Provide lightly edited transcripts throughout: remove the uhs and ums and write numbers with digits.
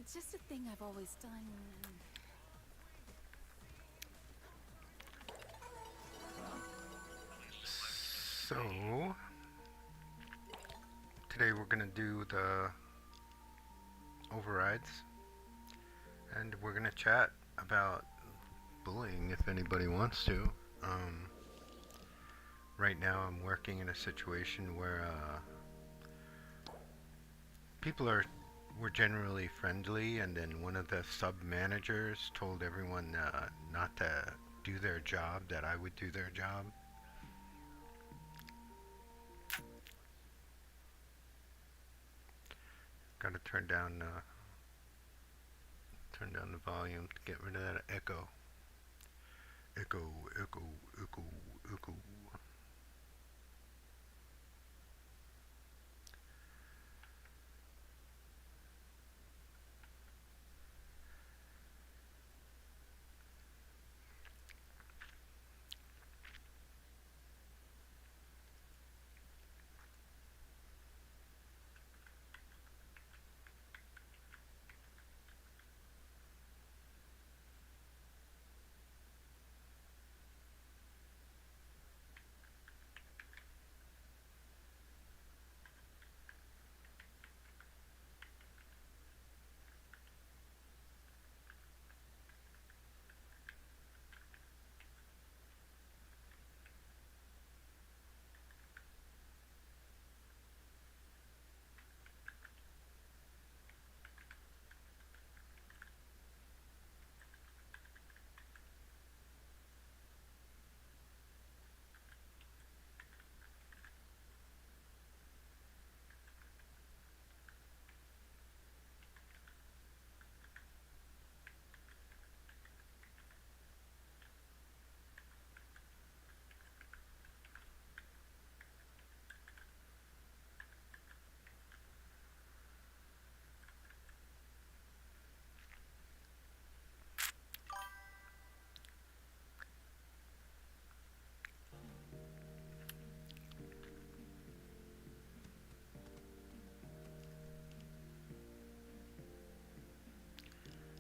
It's just a thing I've always done. So today we're gonna do the overrides, and we're gonna chat about bullying if anybody wants to. Right now I'm working in a situation where people were generally friendly, and then one of the sub-managers told everyone not to do their job, that I would do their job. Gotta turn down the volume to get rid of that echo. Echo, echo, echo, echo.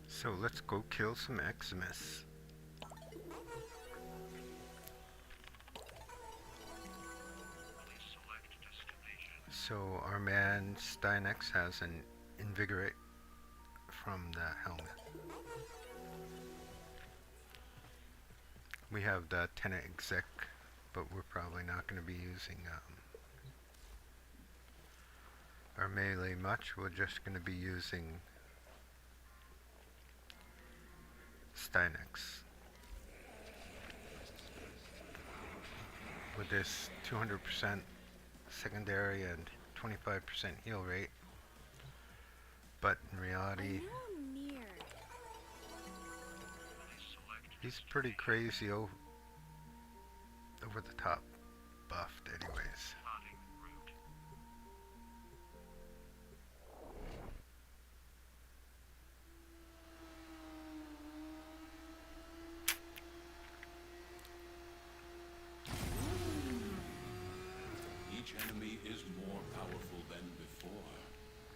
So let's go kill some Eximus. So our man Steinex has an Invigorate from the helmet. We have the Tenant Exec, but we're probably not going to be using our melee much. We're just going to be using Steinex with this 200% secondary and 25% heal rate. But in reality, he's pretty crazy over the top buffed anyways. Each enemy is more powerful than before.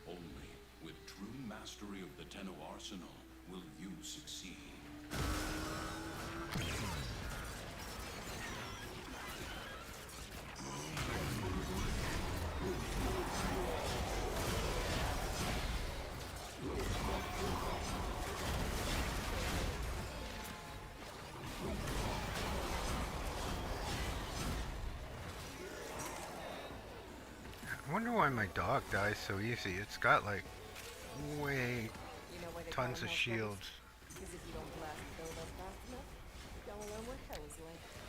Only with true mastery of the Tenno arsenal will you succeed. I wonder why my dog dies so easy. It's got like way tons of shields.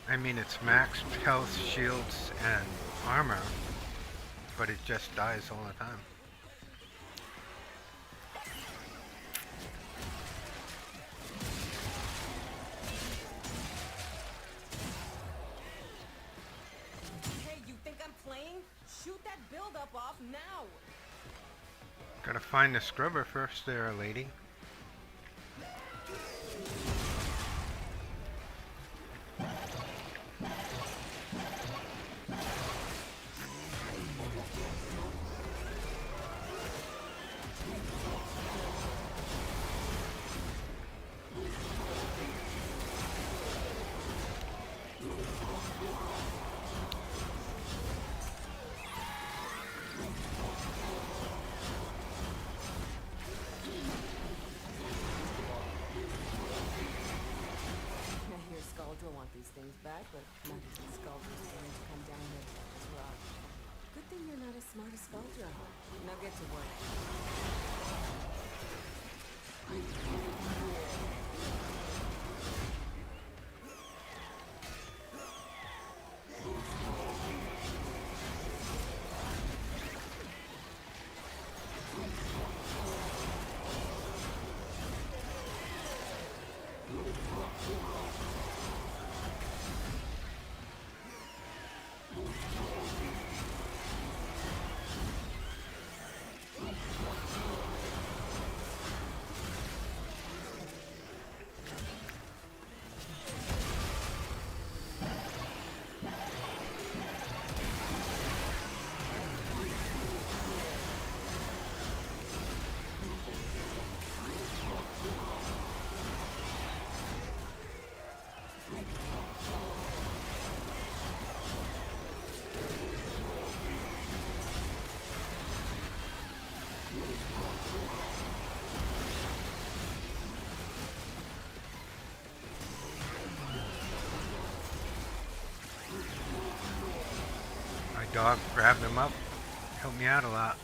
I mean, it's max health, shields, and armor, but it just dies all the time. Hey, you think I'm playing? Shoot that build-up off now! Gotta find the scrubber first there, lady. My dog grabbed him up, helped me out a lot.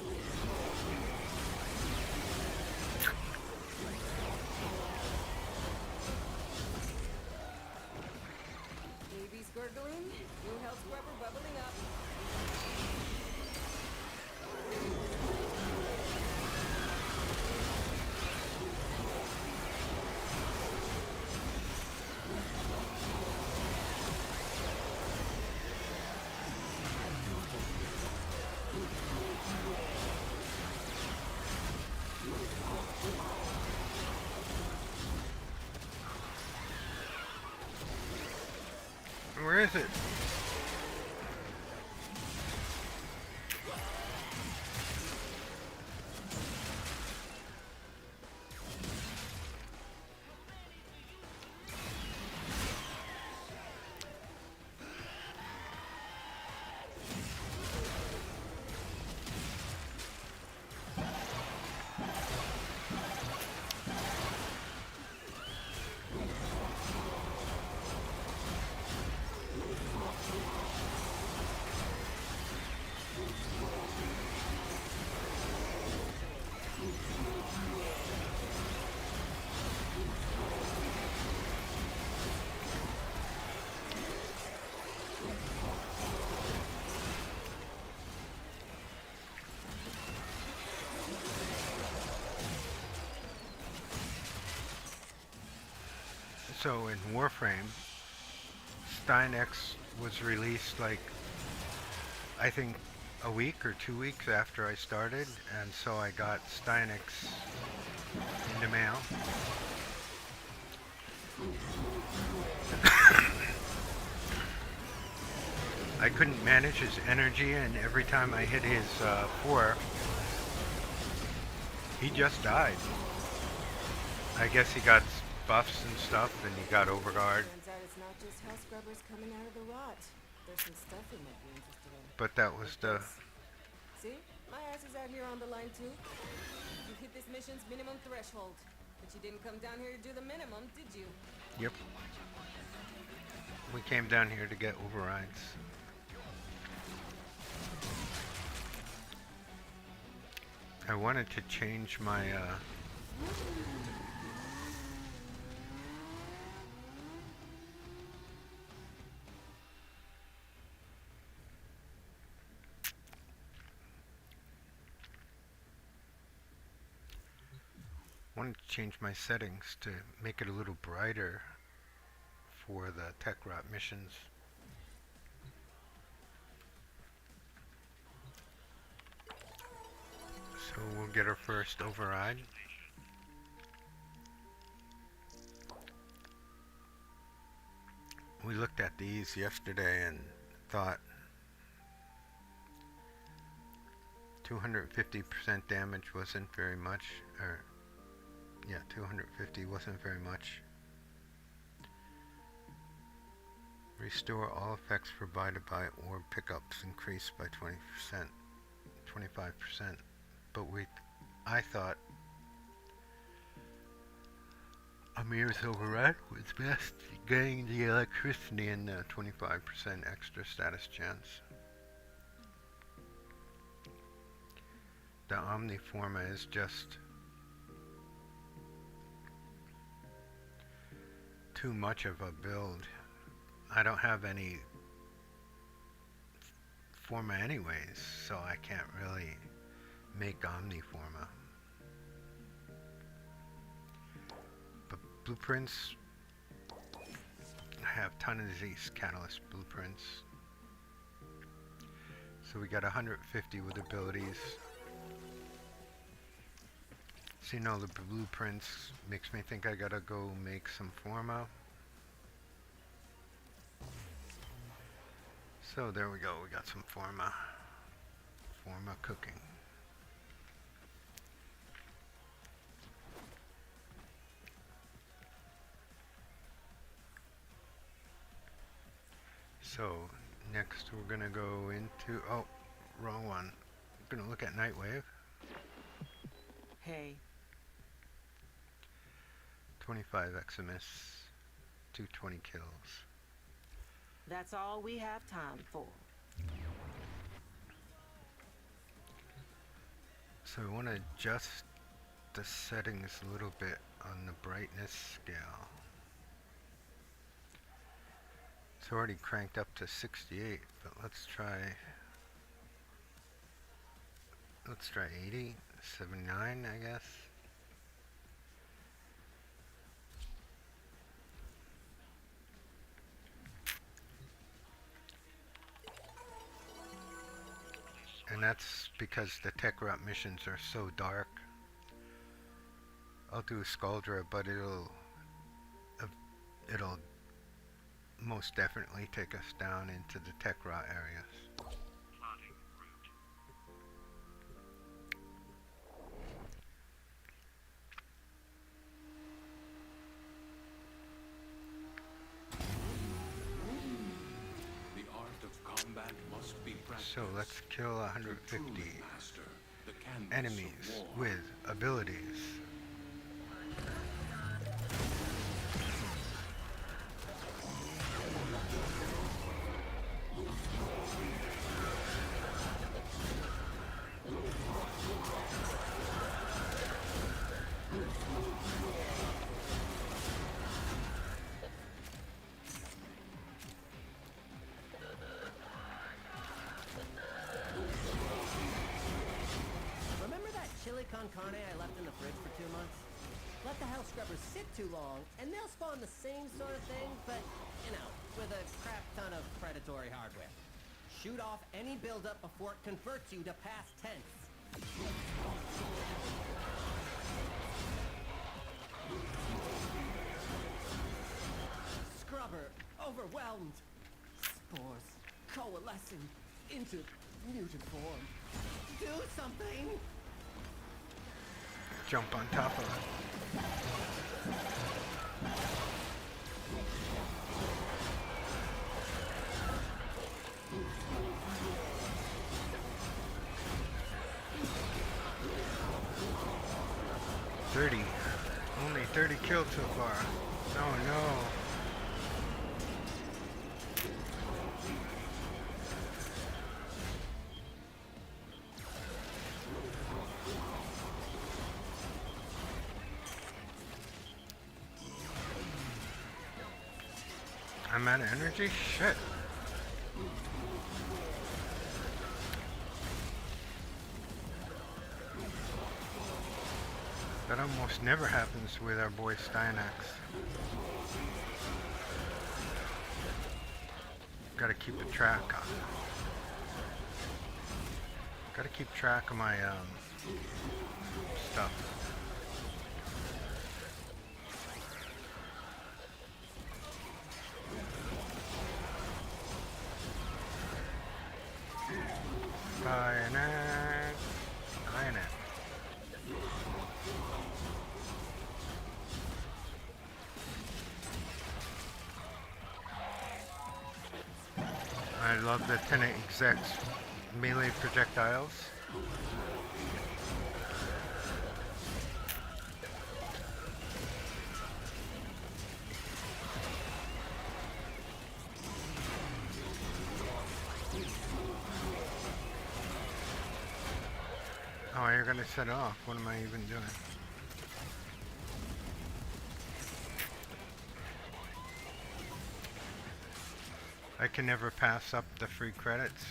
Baby's gurgling, new health scrubber bubbling up. Where is it? So in Warframe, Steinex was released like I think a week or 2 weeks after I started, and so I got Steinex in the mail. I couldn't manage his energy, and every time I hit his 4, he just died. I guess he got buffs and stuff, and he got Overguard. Turns out it's not just health scrubbers coming out of the rot. There's some stuff you might be interested in. But that was the... See? My ass is out here on the line too. You hit this mission's minimum threshold. But you didn't come down here to do the minimum, did you? Yep. We came down here to get overrides. I wanted to change my settings to make it a little brighter for the tech rot missions. So we'll get our first override. We looked at these yesterday and thought 250% damage wasn't very much, or yeah, 250 wasn't very much. Restore all effects provided by orb pickups increased by 20%, 25%. But I thought Amir's override was best, getting the electricity and the 25% extra status chance. The Omniforma is just too much of a build. I don't have any Forma anyways, so I can't really make Omniforma. But blueprints have a ton of these catalyst blueprints. So we got 150 with abilities. Seeing all the blueprints makes me think I gotta go make some forma. So there we go, we got some forma. Forma cooking. So next we're gonna go into, oh, wrong one. We're gonna look at Nightwave. Hey. 25 Eximus, 220 kills. That's all we have time for. So we want to adjust the settings a little bit on the brightness scale. It's already cranked up to 68, but let's try 80, 79, I guess. And that's because the tech route missions are so dark. I'll do Scaldra, but it'll most definitely take us down into the tech route areas. Plotting route. The art of combat must be practiced. So let's kill To 150 truly master the canvas enemies of war. with abilities. Remember that chili con carne I left in the fridge for 2 months? Let the house scrubbers sit too long, and they'll spawn the same sort of thing, but, you know, with a crap ton of predatory hardware. Shoot off any buildup before it converts you to past tense. Scrubber overwhelmed. Spores coalescing into mutant form. Do something! Jump on top of it. Only 30 killed so far. Oh no. I'm out of energy? Shit. That almost never happens with our boy Stynax. Gotta keep a track on it. Gotta keep track of my stuff. Stynax. Stynax. I love the tenant exec's melee projectiles. Oh, you're gonna set it off. What am I even doing? I can never pass up the free credits.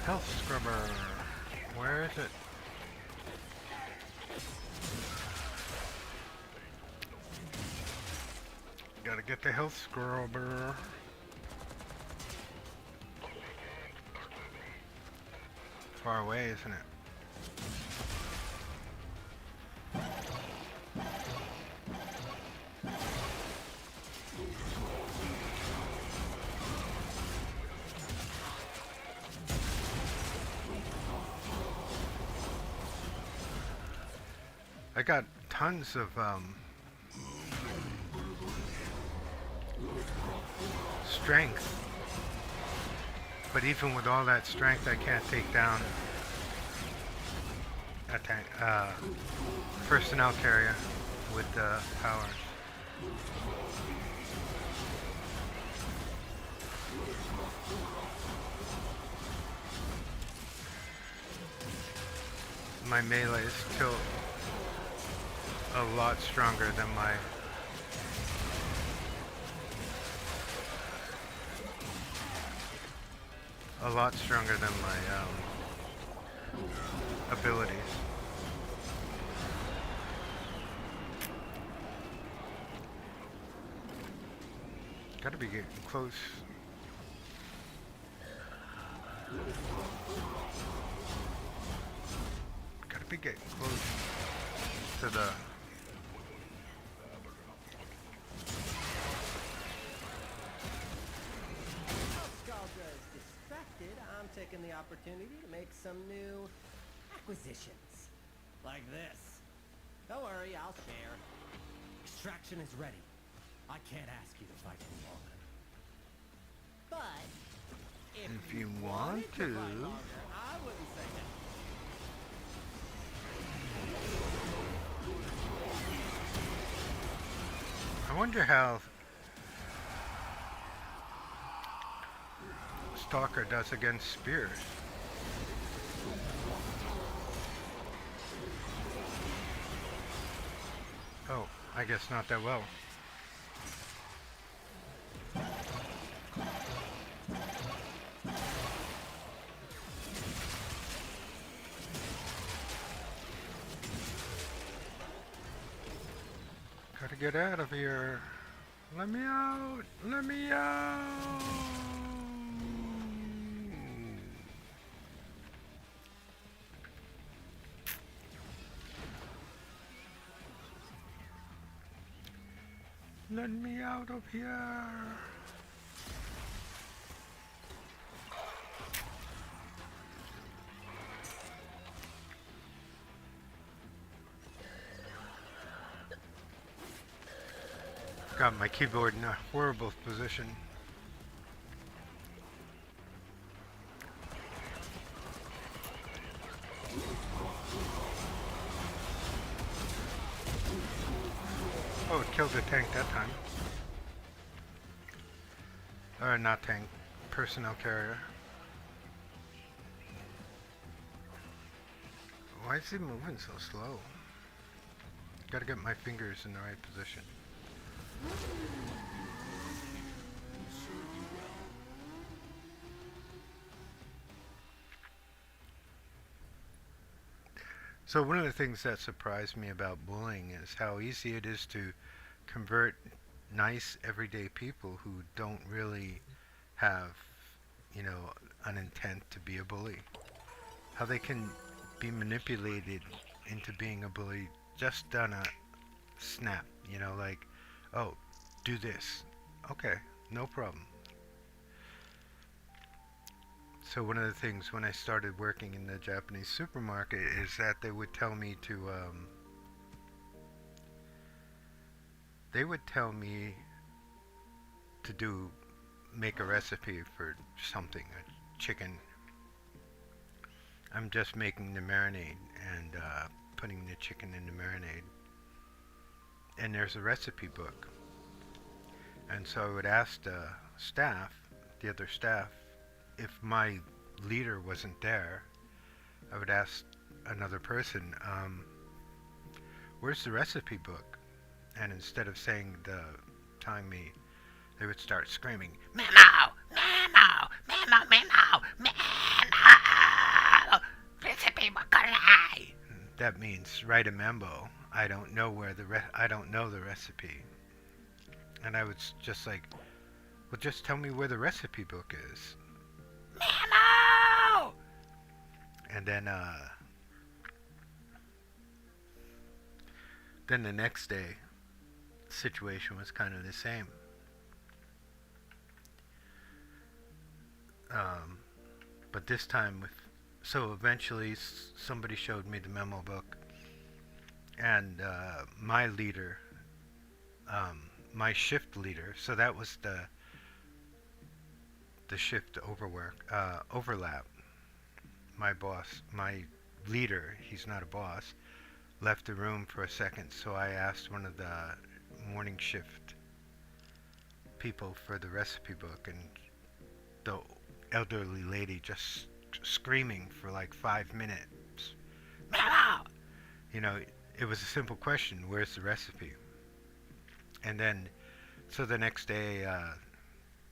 Health scrubber. Where is it? Gotta get the health scrubber. Far away, isn't it? I got tons of strength, but even with all that strength, I can't take down a tank, personnel carrier with powers. My melee is still a lot stronger than my abilities. Gotta be getting close. Gotta be getting close to the I'm taking the opportunity to make some new acquisitions. Like this. Don't worry, I'll share. Extraction is ready. I can't ask you to fight any longer. But if you want fight to. longer, I wouldn't say no. I wonder how Stalker does against spears. Oh, I guess not that well. Gotta get out of here. Let me out! Let me out! Let me out of here! Got my keyboard in a horrible position. Oh, it killed the tank that time. Or not tank, personnel carrier. Why is he moving so slow? Gotta get my fingers in the right position. So one of the things that surprised me about bullying is how easy it is to convert nice everyday people who don't really have, you know, an intent to be a bully. How they can be manipulated into being a bully just on a snap, you know, like, oh, do this. Okay, no problem. So one of the things when I started working in the Japanese supermarket is that they would tell me to make a recipe for something, a chicken. I'm just making the marinade and putting the chicken in the marinade. And there's a recipe book. And so I would ask the other staff, if my leader wasn't there, I would ask another person, where's the recipe book? And instead of telling me, they would start screaming, Memo! Memo! Memo! Memo! Memo! that means write a memo. I don't know where I don't know the recipe. And I was just like, well, just tell me where the recipe book is. Memo! And then the next day, the situation was kind of the same. But this time so eventually somebody showed me the memo book, and my leader, my shift leader, so that was the shift overlap. My boss, my leader, he's not a boss, left the room for a second, so I asked one of the morning shift people for the recipe book, and the elderly lady just screaming for like 5 minutes. Mama! You know, it was a simple question, where's the recipe? And then, so the next day,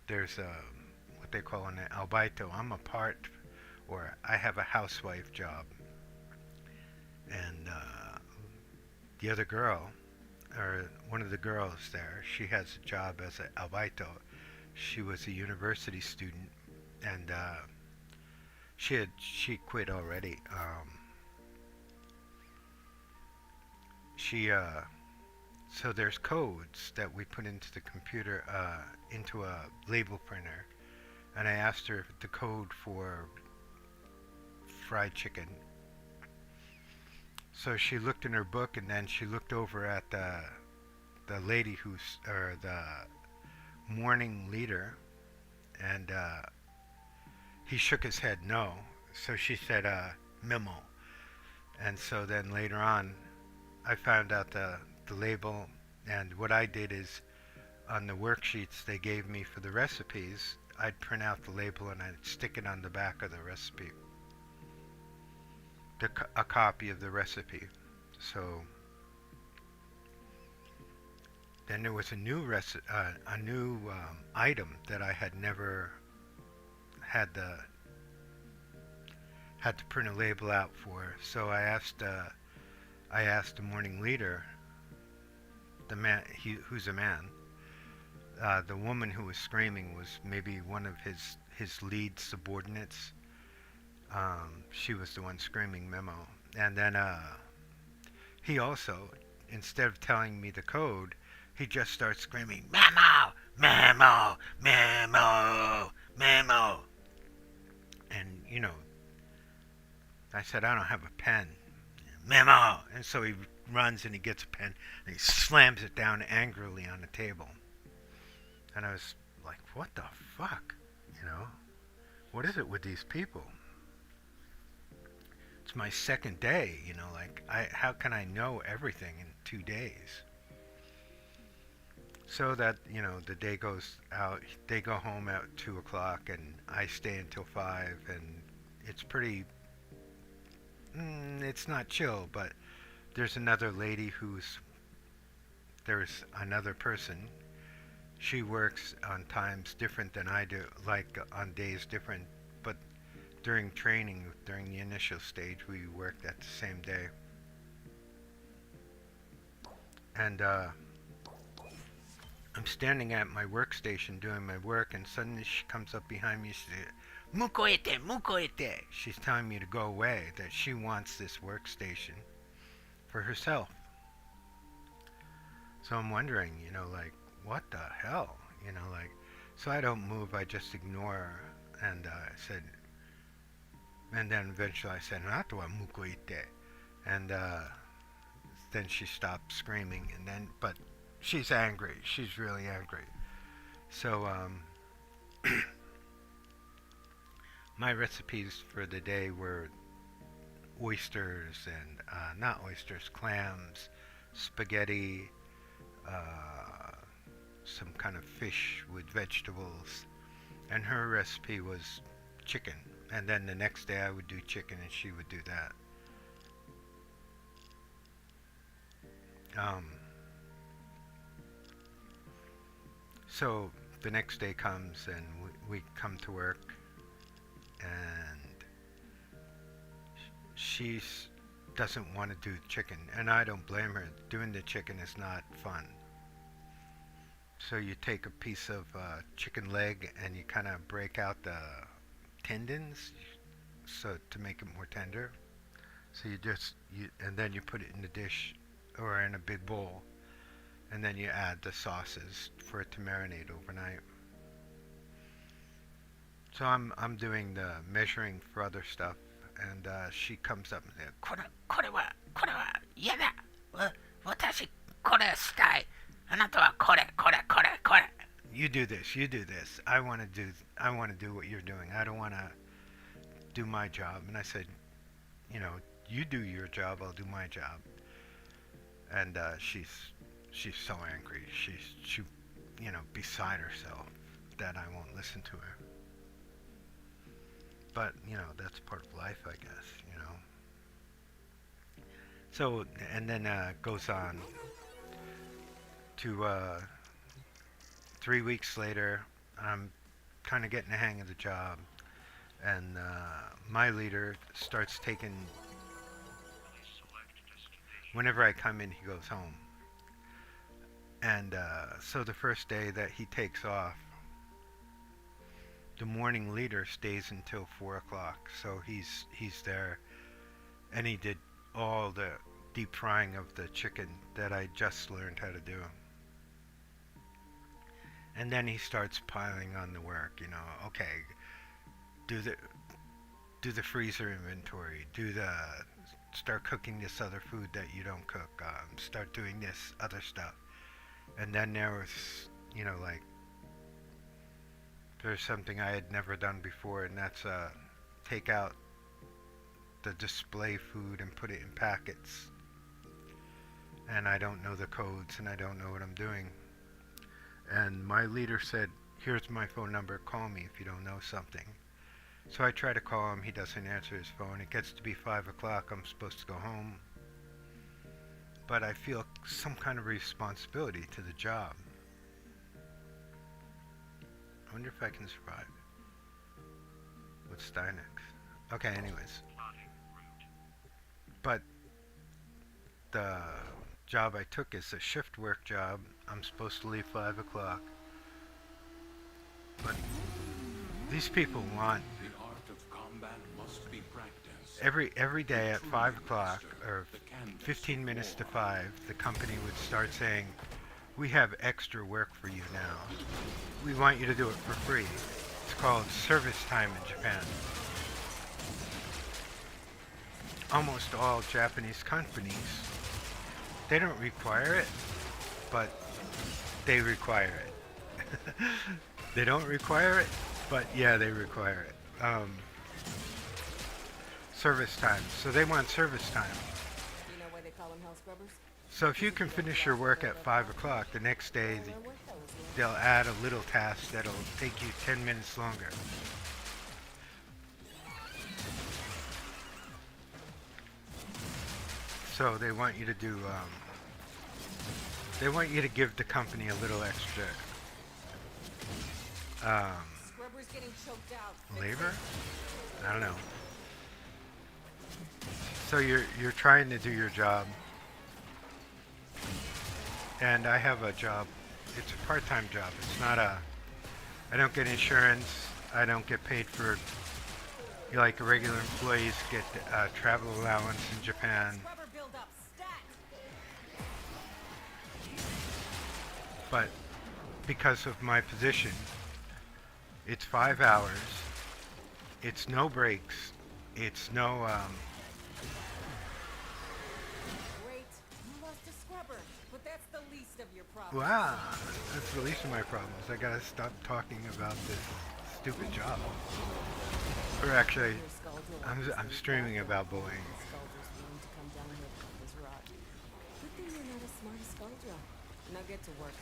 there's what they call an albaito. I'm a part, or I have a housewife job. And the other girl, or one of the girls there, she has a job as an albaito. She was a university student, and she quit already. So there's codes that we put into the computer, into a label printer, and I asked her the code for fried chicken. So she looked in her book, and then she looked over at the lady or the morning leader, and he shook his head no. So she said memo. And so then later on, I found out the label, and what I did is, on the worksheets they gave me for the recipes, I'd print out the label and I'd stick it on the back of the recipe. A copy of the recipe. So then there was a new item that I had never had to print a label out for. So I asked the morning leader, the man, who's a man. The woman who was screaming was maybe one of his lead subordinates. She was the one screaming memo. And then he also, instead of telling me the code, he just starts screaming, memo, memo, memo, memo. And, you know, I said, I don't have a pen. Memo. And so he runs and he gets a pen and he slams it down angrily on the table. And I was like, what the fuck? You know? What is it with these people? It's my second day, you know, like, how can I know everything in 2 days? So that, you know, the day goes out, they go home at 2 o'clock and I stay until 5, and it's pretty, it's not chill, but there's another lady there's another person. She works on times different than I do, like on days different, but during training, during the initial stage, we worked at the same day. And I'm standing at my workstation doing my work, and suddenly she comes up behind me. She says, "Mukoete, mukoete." She's telling me to go away, that she wants this workstation for herself. So I'm wondering, you know, like, what the hell? You know, like, so I don't move, I just ignore her. And I said, and then eventually I said, "Nato mukoite," and then she stopped screaming. And then, but she's angry. She's really angry. So my recipes for the day were oysters and not oysters, clams, spaghetti, some kind of fish with vegetables, and her recipe was chicken. And then the next day I would do chicken and she would do that. So the next day comes and we come to work, and she's doesn't want to do chicken, and I don't blame her. Doing the chicken is not fun. So you take a piece of chicken leg and you kind of break out the tendons, so to make it more tender. So and then you put it in a dish or in a big bowl, and then you add the sauces for it to marinate overnight. So I'm doing the measuring for other stuff, and she comes up and says, you do this, you do this. I want to do what you're doing. I don't want to do my job. And I said, you do your job, I'll do my job. And she's so angry. She beside herself that I won't listen to her. But, that's part of life, I guess, So, and then goes on to 3 weeks later, I'm kind of getting the hang of the job, and my leader starts taking, whenever I come in, he goes home. And so the first day that he takes off, the morning leader stays until 4 o'clock. So he's there, and he did all the deep frying of the chicken that I just learned how to do. And then he starts piling on the work, okay, do the freezer inventory, start cooking this other food that you don't cook, start doing this other stuff. And then there was, there's something I had never done before, and that's take out the display food and put it in packets. And I don't know the codes, and I don't know what I'm doing. And my leader said, here's my phone number, call me if you don't know something. So I try to call him, he doesn't answer his phone. It gets to be 5 o'clock, I'm supposed to go home. But I feel some kind of responsibility to the job. I wonder if I can survive with Stynex. Okay, anyways. But the job I took is a shift work job. I'm supposed to leave 5 o'clock. But these people want The art of combat must be practiced. every day at 5 o'clock or 15 minutes to 5, the company would start saying, we have extra work for you now. We want you to do it for free. It's called service time in Japan. Almost all Japanese companies, they don't require it, but they require it. They don't require it, but yeah, they require it. Service time. So they want service time. You know why they call them hell scrubbers? So if you can finish your work at 5 o'clock, the next day they'll add a little task that'll take you 10 minutes longer. So they want you to do, they want you to give the company a little extra Scrubbers getting choked out. labor? I don't know. So you're trying to do your job. And I have a job. It's a part-time job. It's not I don't get insurance. I don't get paid for, like regular employees get travel allowance in Japan. Scrubber buildup, stat! But because of my position, it's 5 hours. It's no breaks. It's no, Great, you lost a scrubber, but that's the least of your problems. wow, that's the least of my problems. I gotta stop talking about this stupid job. Or actually, Your Skuldra I'm streaming about bullying. Skuldras willing to come down here to this rot. Good thing you're not as smart as Skuldra. Now get to work.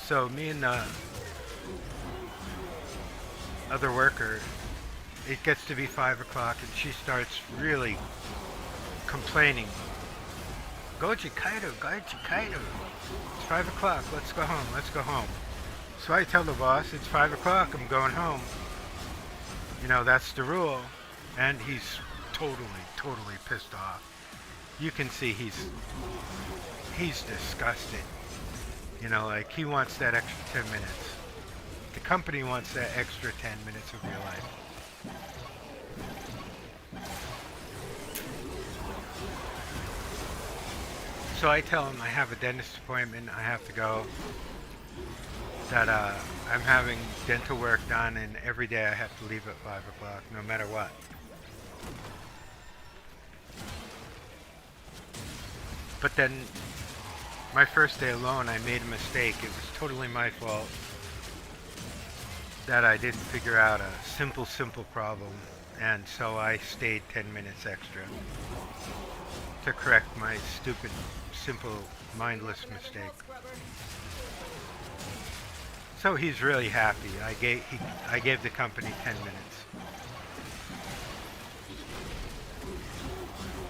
So me and the other worker, it gets to be 5 o'clock and she starts really complaining. Goji Kaido, Goji Kaido. It's 5 o'clock, let's go home, let's go home. So I tell the boss, it's 5 o'clock, I'm going home. That's the rule. and he's totally pissed off. You can see he's disgusted. You know, like he wants that extra 10 minutes. The company wants that extra 10 minutes of your life. So I tell him I have a dentist appointment, I have to go, that I'm having dental work done, and every day I have to leave at 5 o'clock, no matter what. But then, my first day alone, I made a mistake. It was totally my fault that I didn't figure out a simple problem, and so I stayed 10 minutes extra to correct my stupid, simple, mindless mistake. So he's really happy. I gave the company 10 minutes.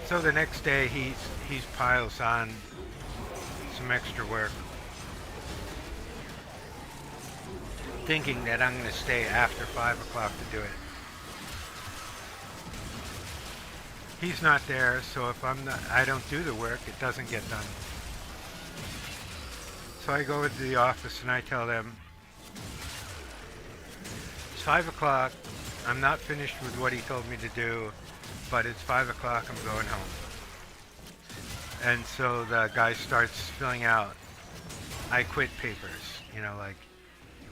So the next day he piles on some extra work, thinking that I'm going to stay after 5 o'clock to do it. He's not there, so if I don't do the work, it doesn't get done. So I go into the office and I tell them, it's 5 o'clock, I'm not finished with what he told me to do, but it's 5 o'clock, I'm going home. And so the guy starts filling out I quit papers, you know, like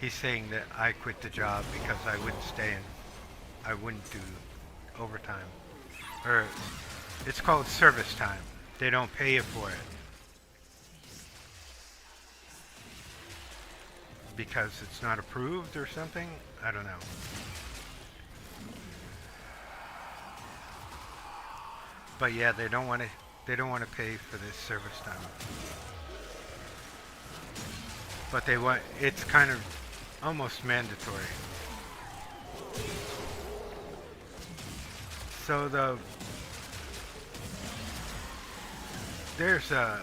he's saying that I quit the job because I wouldn't stay and I wouldn't do overtime. Or it's called service time. They don't pay you for it. Because it's not approved or something? I don't know. But yeah, they don't want to pay for this service time. But they want, it's kind of almost mandatory. So there's a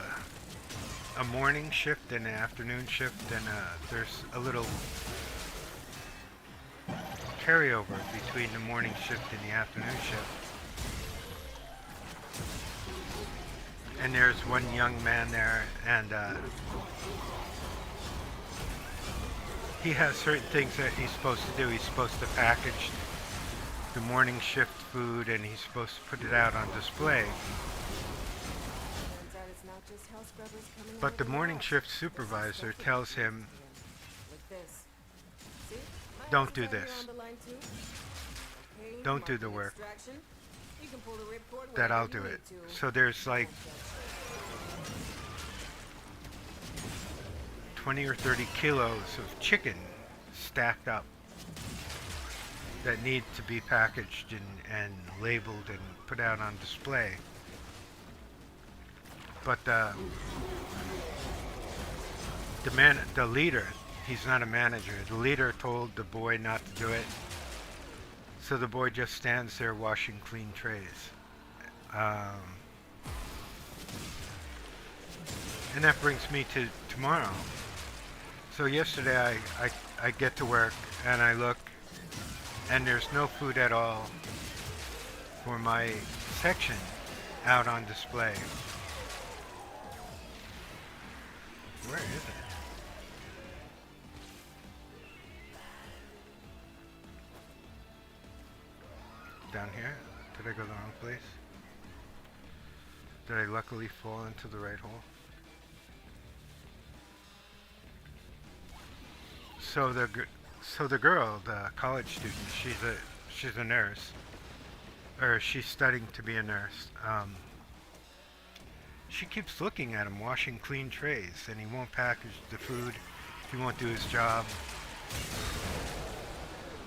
morning shift and an afternoon shift, and there's a little carryover between the morning shift and the afternoon shift. And there's one young man there, and he has certain things that he's supposed to do. He's supposed to package the morning shift food, and he's supposed to put it out on display. But the morning shift supervisor tells him, don't do this. Don't do the work. That I'll do it. So there's like 20 or 30 kilos of chicken stacked up that need to be packaged and labeled and put out on display. But the leader, he's not a manager, the leader told the boy not to do it. So the boy just stands there washing clean trays. And that brings me to tomorrow. So yesterday I get to work and I look, and there's no food at all for my section out on display. Where is it? Down here? Did I go the wrong place? Did I luckily fall into the right hole? So the girl, the college student, she's a nurse, or she's studying to be a nurse. She keeps looking at him washing clean trays, and he won't package the food. He won't do his job.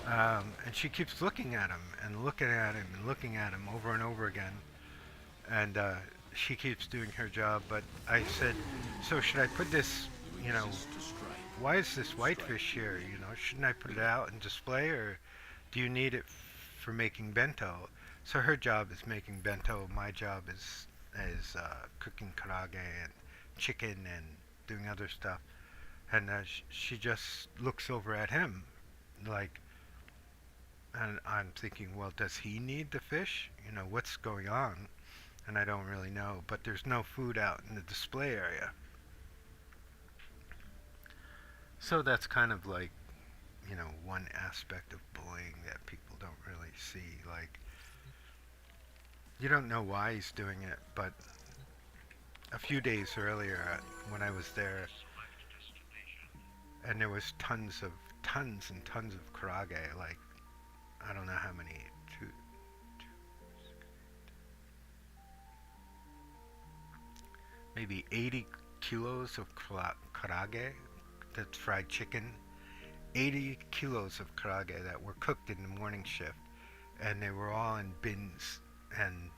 And she keeps looking at him and looking at him and looking at him over and over again. And she keeps doing her job. But I said, so should I put this, you know, why is this whitefish here? You know, shouldn't I put it out and display, or do you need it for making bento? So her job is making bento. My job is cooking karage and chicken and doing other stuff. And she just looks over at him like, And I'm thinking, well, does he need the fish? You know, what's going on? And I don't really know. But there's no food out in the display area. So that's kind of like, you know, one aspect of bullying that people don't really see. Like, you don't know why he's doing it, but a few days earlier when I was there, Select destination. and there was tons and tons of karage, like, I don't know how many, maybe 80 kilos of karage, that's fried chicken, 80 kilos of karage that were cooked in the morning shift, and they were all in bins. And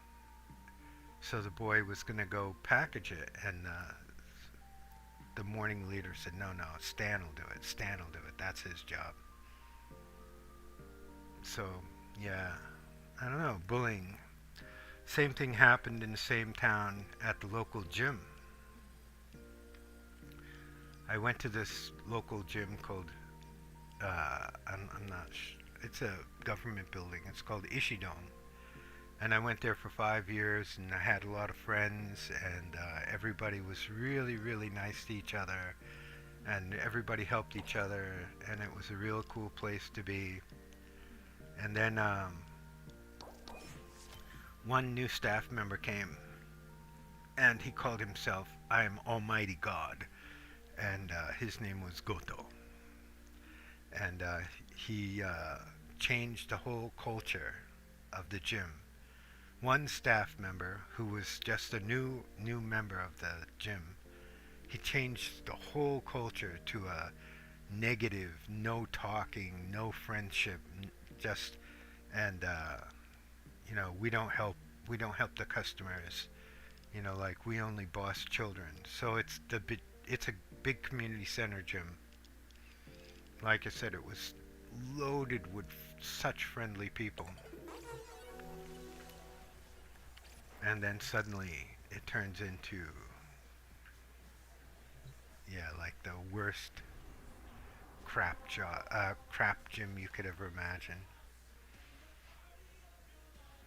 so the boy was going to go package it, and the morning leader said, no, Stan will do it. Stan will do it. That's his job. So, yeah, I don't know, bullying. Same thing happened in the same town at the local gym. I went to this local gym called, I'm not it's a government building. It's called Ishidon. And I went there for 5 years, and I had a lot of friends, and everybody was really, really nice to each other, and everybody helped each other, and it was a real cool place to be. And then one new staff member came, and he called himself I am Almighty God, and his name was Goto. And he changed the whole culture of the gym. One staff member who was just a new member of the gym, he changed the whole culture to a negative, no talking, no friendship, just, and you know, we don't help the customers, you know, like we only boss children. So it's a big community center gym. Like I said, it was loaded with such friendly people. And then suddenly it turns into, yeah, like the worst crap gym you could ever imagine.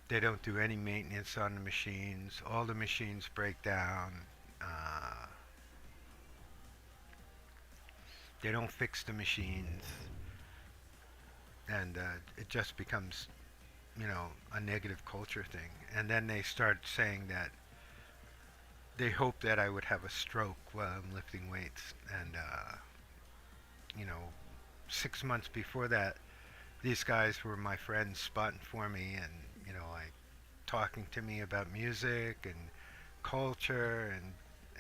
They don't do any maintenance on the machines. All the machines break down. They don't fix the machines. And it just becomes, you know, a negative culture thing. And then they start saying that they hope that I would have a stroke while I'm lifting weights. And, you know, 6 months before that, these guys were my friends spotting for me and, you know, like talking to me about music and culture,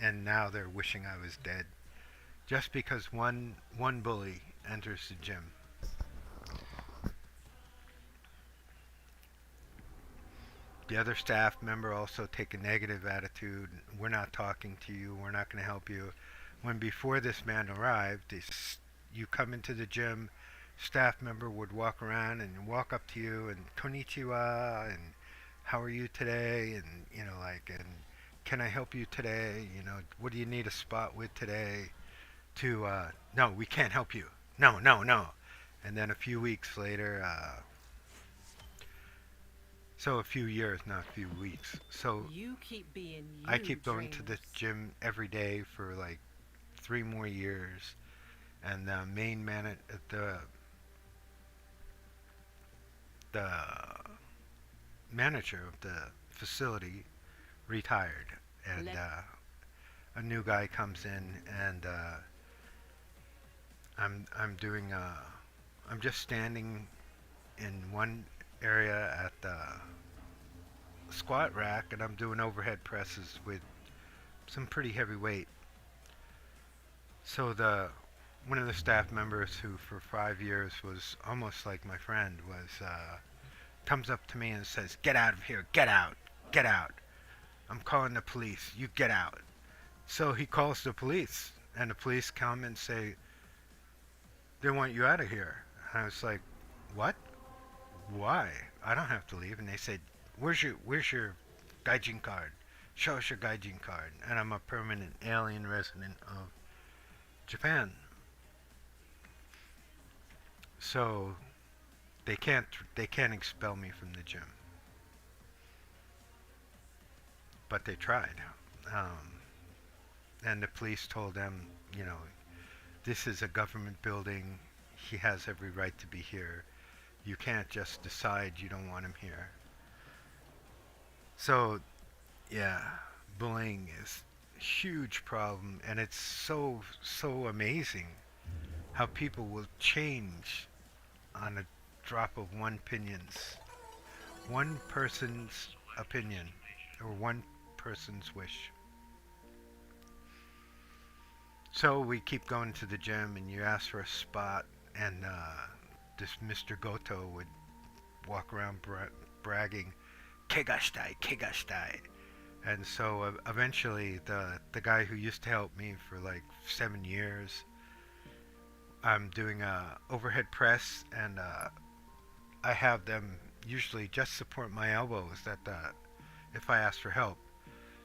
and now they're wishing I was dead. Just because one bully enters the gym. The other staff member also take a negative attitude. We're not talking to you. We're not going to help you. When before this man arrived, you come into the gym, staff member would walk around and walk up to you and konnichiwa and how are you today, and you know, like, and can I help you today? You know, what do you need a spot with today? To no, we can't help you. No. And then a few weeks later, so a few years, not a few weeks. So You keep being you, I keep going to the dreams. gym every day for like 3 more years, and the main the manager of the facility retired, and a new guy comes in, and I'm just standing in one area at the squat rack, and I'm doing overhead presses with some pretty heavy weight. So one of the staff members, who for 5 years was almost like my friend, was comes up to me and says, "Get out of here! Get out! Get out! I'm calling the police! You get out!" So he calls the police, and the police come and say, "They want you out of here." And I was like, "What? Why? I don't have to leave." And they said, where's your gaijin card? Show us your gaijin card." And I'm a permanent alien resident of Japan. So they can't expel me from the gym. But they tried. Um, and the police told them, you know, this is a government building. He has every right to be here. You can't just decide you don't want him here. So, yeah, bullying is a huge problem, and it's so amazing how people will change on a drop of one person's opinion, or one person's wish. So we keep going to the gym, and you ask for a spot, and this Mr. Goto would walk around bragging, "Kegastai, kegastai." And so eventually, the guy who used to help me for like 7 years, I'm doing a overhead press, and I have them usually just support my elbows if I ask for help.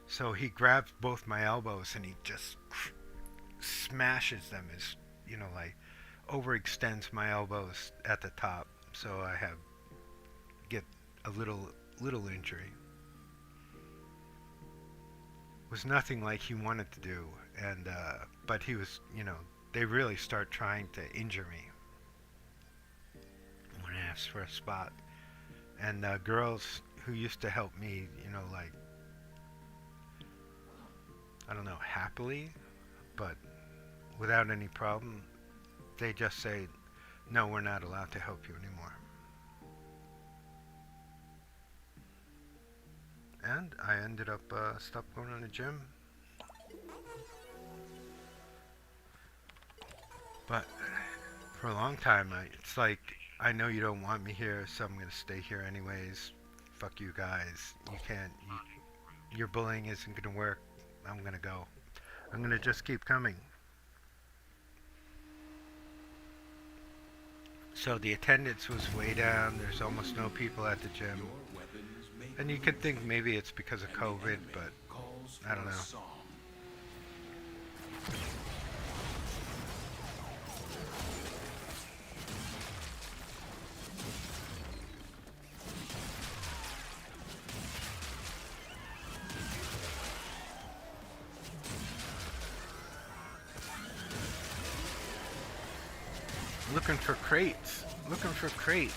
So he grabs both my elbows and he just smashes them, as you know, like overextends my elbows at the top, so I get a little injury. It was nothing like he wanted to do, and but he was, you know, they really start trying to injure me when I asked for a spot. And girls who used to help me, you know, like, I don't know, happily, but without any problem, they just say, no, we're not allowed to help you anymore. And I ended up stopped going to the gym. But for a long time, it's like, I know you don't want me here, so I'm going to stay here anyways. Fuck you guys. You can't, your bullying isn't going to work. I'm going to go. I'm going to just keep coming. So the attendance was way down. There's almost no people at the gym. And you could think maybe it's because of COVID, but I don't know. Looking for crates. Looking for crates.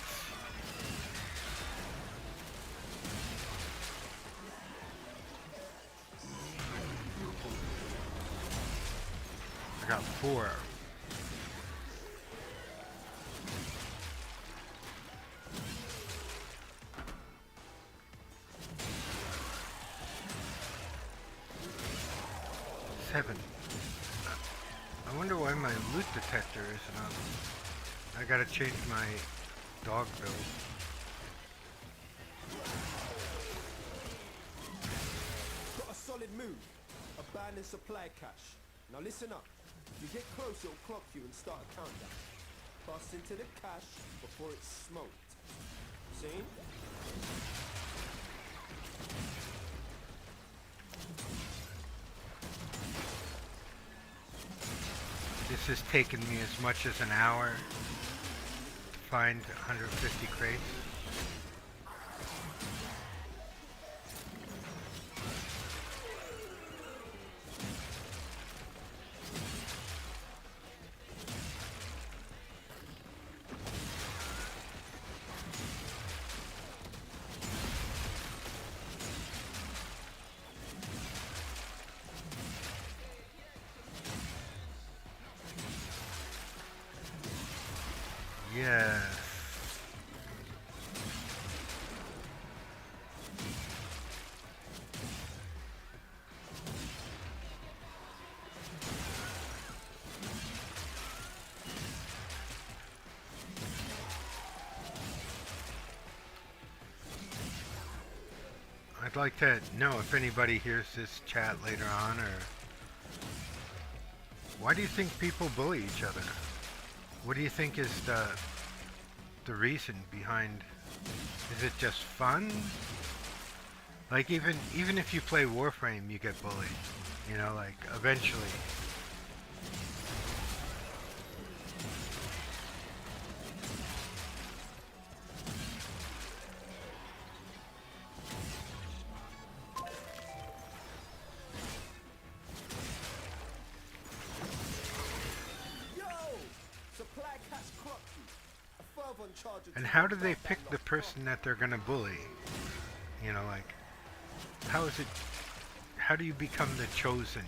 I got 4. Seven. I wonder why my loot detector isn't on. I gotta change my dog build. Got a solid move. Abandoned supply cache. Now listen up. You get close, it'll clock you and start a countdown. Bust into the cache before it's smoked. Seen? This has taken me as much as an hour to find 150 crates. Yes. I'd like to know if anybody hears this chat later on, or why do you think people bully each other? What do you think is the reason behind? Is it just fun? Like even if you play Warframe, you get bullied. You know, like eventually. charge of And two how do months they after pick that the lot person that they're gonna bully? You know, like, how is it, how do you become the chosen?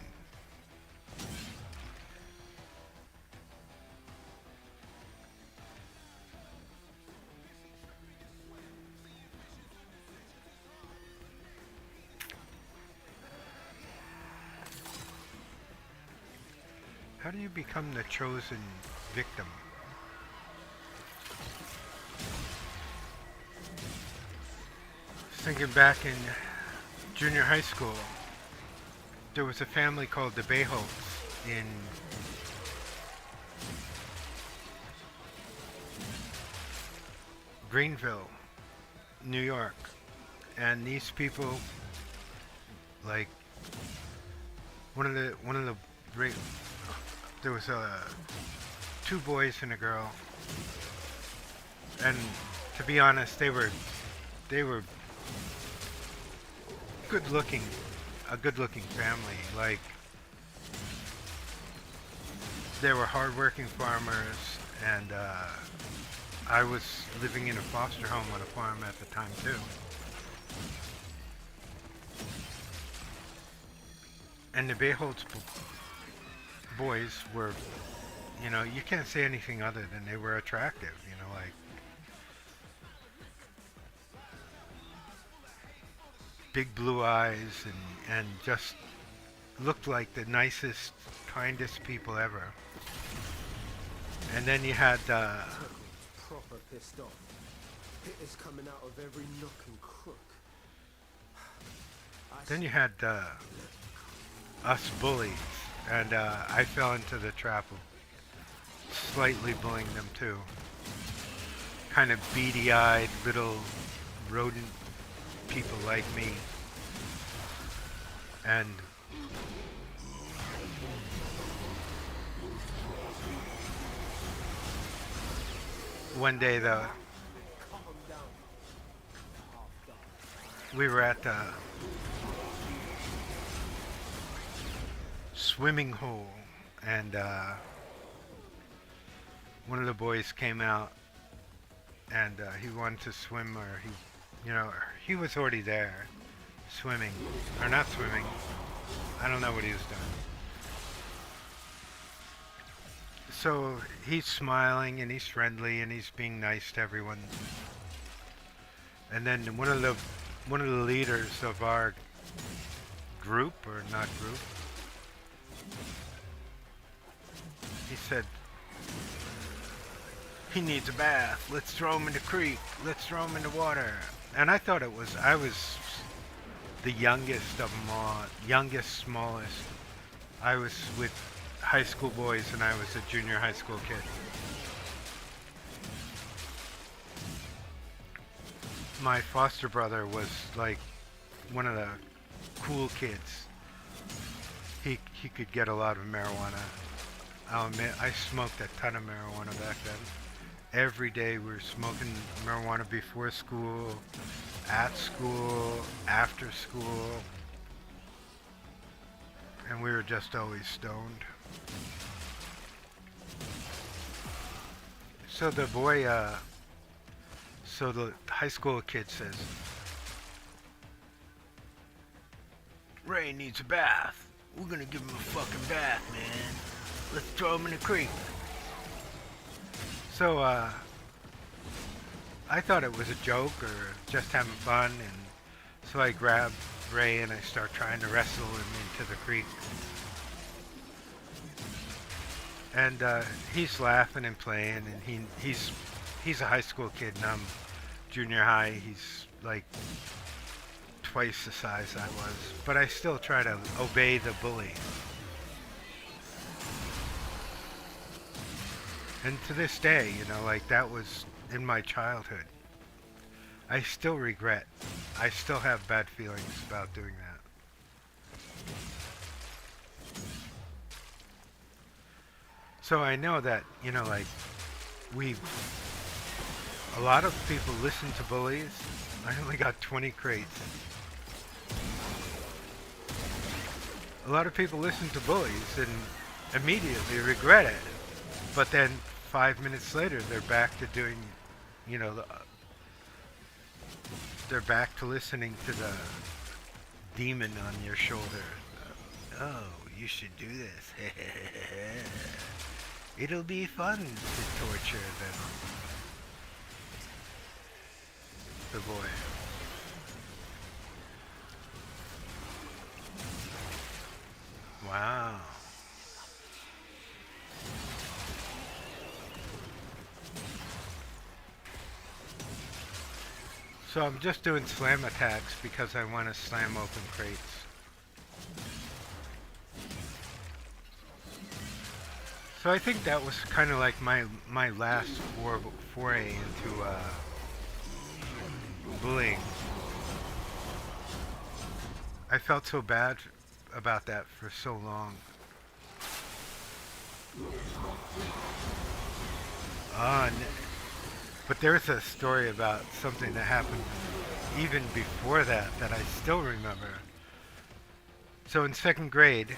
How do you become the chosen victim? Thinking back in junior high school, there was a family called the Bayholts in Greenville, New York. And these people, like, one of the there was two boys and a girl, and to be honest, they were a good looking family. Like, they were hardworking farmers, and I was living in a foster home on a farm at the time too. And the Bayholtz boys were, you know, you can't say anything other than they were attractive, you know, like big blue eyes and just looked like the nicest, kindest people ever. And then you had proper pissed off. Hitters coming out of every nook and crook. then you had us bullies, and I fell into the trap of slightly bullying them too. Kind of beady-eyed little rodent people like me. And one day we were at the swimming hole, and one of the boys came out, and he wanted to swim, or he was already there, swimming, or not swimming. I don't know what he was doing. So he's smiling and he's friendly and he's being nice to everyone. And then one of the leaders of our group, or not group, he said, "He needs a bath. Let's throw him in the creek. Let's throw him in the water." And I thought I was the youngest of them all, youngest, smallest. I was with high school boys and I was a junior high school kid. My foster brother was like one of the cool kids. He could get a lot of marijuana. I'll admit, I smoked a ton of marijuana back then. Every day we were smoking marijuana before school, at school, after school, and we were just always stoned. So the boy, so the high school kid says, "Ray needs a bath. We're gonna give him a fucking bath, man. Let's throw him in the creek." So, I thought it was a joke or just having fun, and so I grabbed Ray and I start trying to wrestle him into the creek. And he's laughing and playing, and he's a high school kid, and I'm junior high. He's like twice the size I was, but I still try to obey the bully. And to this day, you know, like, that was in my childhood. I still regret. I still have bad feelings about doing that. So I know that, you know, like, a lot of people listen to bullies. I only got 20 crates. A lot of people listen to bullies and immediately regret it. But then 5 minutes later, they're back to doing you know, they're back to listening to the demon on your shoulder. Oh, you should do this. It'll be fun to torture them. The boy. Wow. So I'm just doing slam attacks because I want to slam open crates. So I think that was kind of like my last foray into bullying. I felt so bad about that for so long. But there's a story about something that happened even before that that I still remember. So in second grade,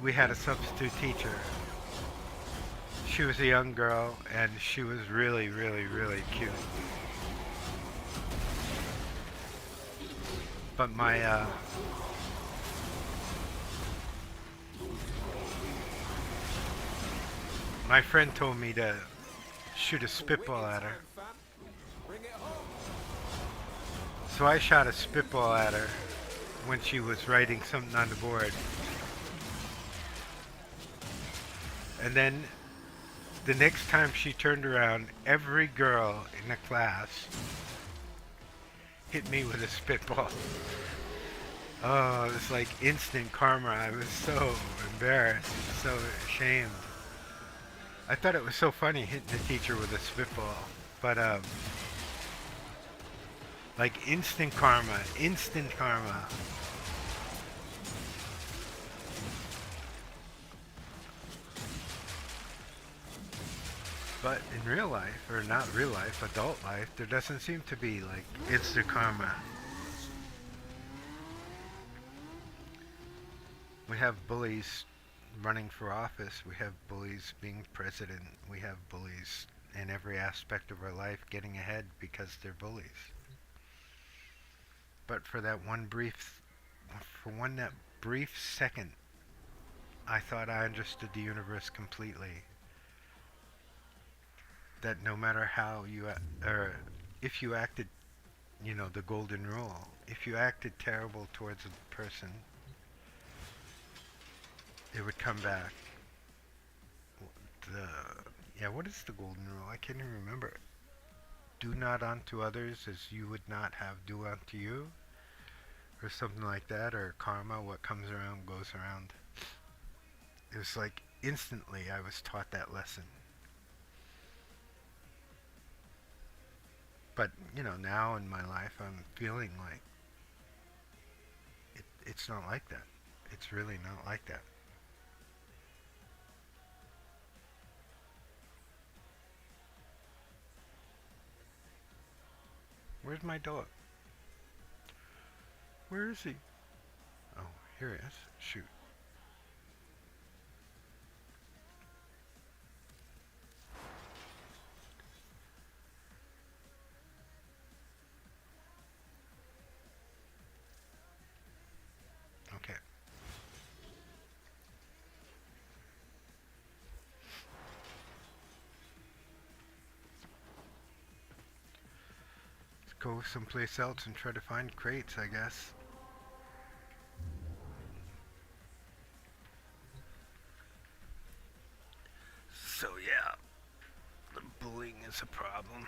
we had a substitute teacher. She was a young girl, and she was really, really, really cute. But my friend told me to shoot a spitball at her. So I shot a spitball at her when she was writing something on the board. And then the next time she turned around, every girl in the class hit me with a spitball. Oh, it was like instant karma. I was so embarrassed, so ashamed. I thought it was so funny hitting the teacher with a spitball. But, like instant karma, instant karma. But in real life, or not real life, adult life, there doesn't seem to be like instant karma. We have bullies running for office. We have bullies being president. We have bullies in every aspect of our life getting ahead because they're bullies. But for that brief second, I thought I understood the universe completely. That no matter how or if you acted, the golden rule, if you acted terrible towards a person, it would come back. What is the golden rule? I can't even remember. Do not unto others as you would not have do unto you, or something like that, or karma, what comes around goes around. It was like instantly I was taught that lesson. But, now in my life I'm feeling like it's not like that. It's really not like that. Where's my dog? Where is he? Oh, here he is. Shoot. Okay. Let's go someplace else and try to find crates, I guess. So yeah, the bullying is a problem.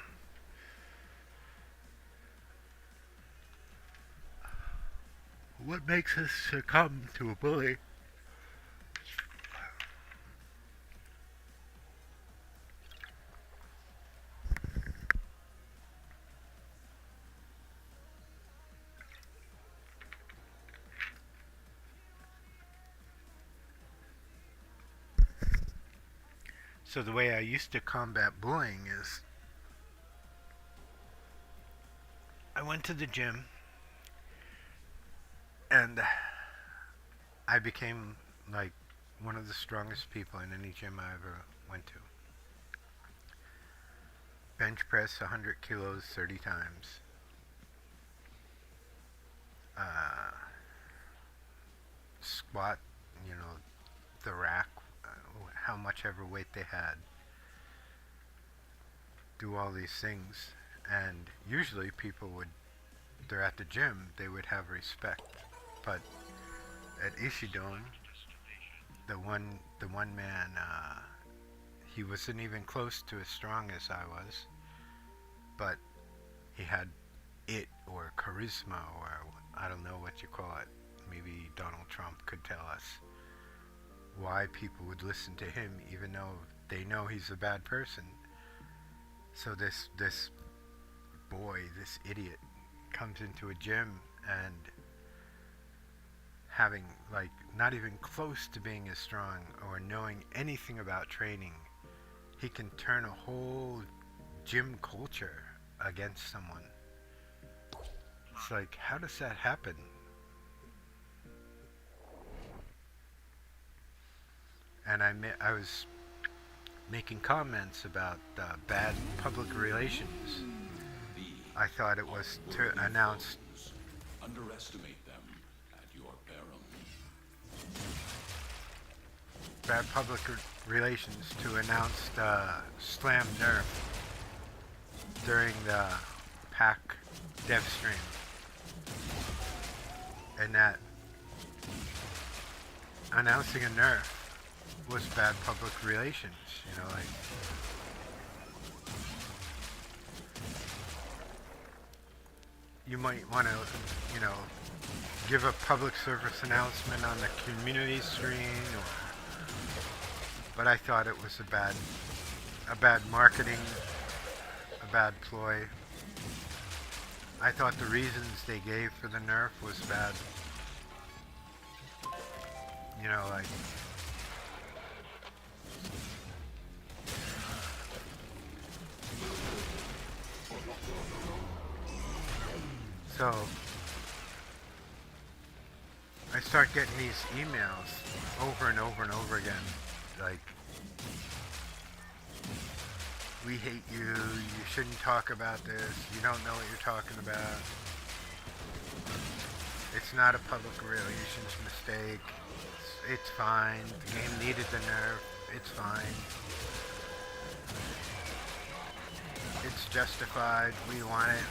What makes us succumb to a bully? So the way I used to combat bullying is I went to the gym and I became like one of the strongest people in any gym I ever went to. bench press 100 kilos 30 times. Squat, the rack, how much ever weight they had. Do all these things, and usually they're at the gym, they would have respect. But at Ishidon, the one man, he wasn't even close to as strong as I was, but he had it, or charisma, or I don't know what you call it. Maybe Donald Trump could tell us why people would listen to him even though they know he's a bad person. So this boy, this idiot, comes into a gym and having, like, not even close to being as strong or knowing anything about training, he can turn a whole gym culture against someone. It's like, how does that happen? And I was making comments about bad public relations. I thought it was to announce. Underestimate them at your peril. Bad public relations to announce the slam nerf during the pack dev stream. And that announcing a nerf was bad public relations, like you might want to, give a public service announcement on the community screen, but I thought it was a bad marketing, a bad ploy. I thought the reasons they gave for the nerf was bad. Like, so I start getting these emails over and over and over again, like, we hate you, you shouldn't talk about this, you don't know what you're talking about, it's not a public relations mistake, it's fine, the game needed the nerf, it's fine, it's justified, we want it.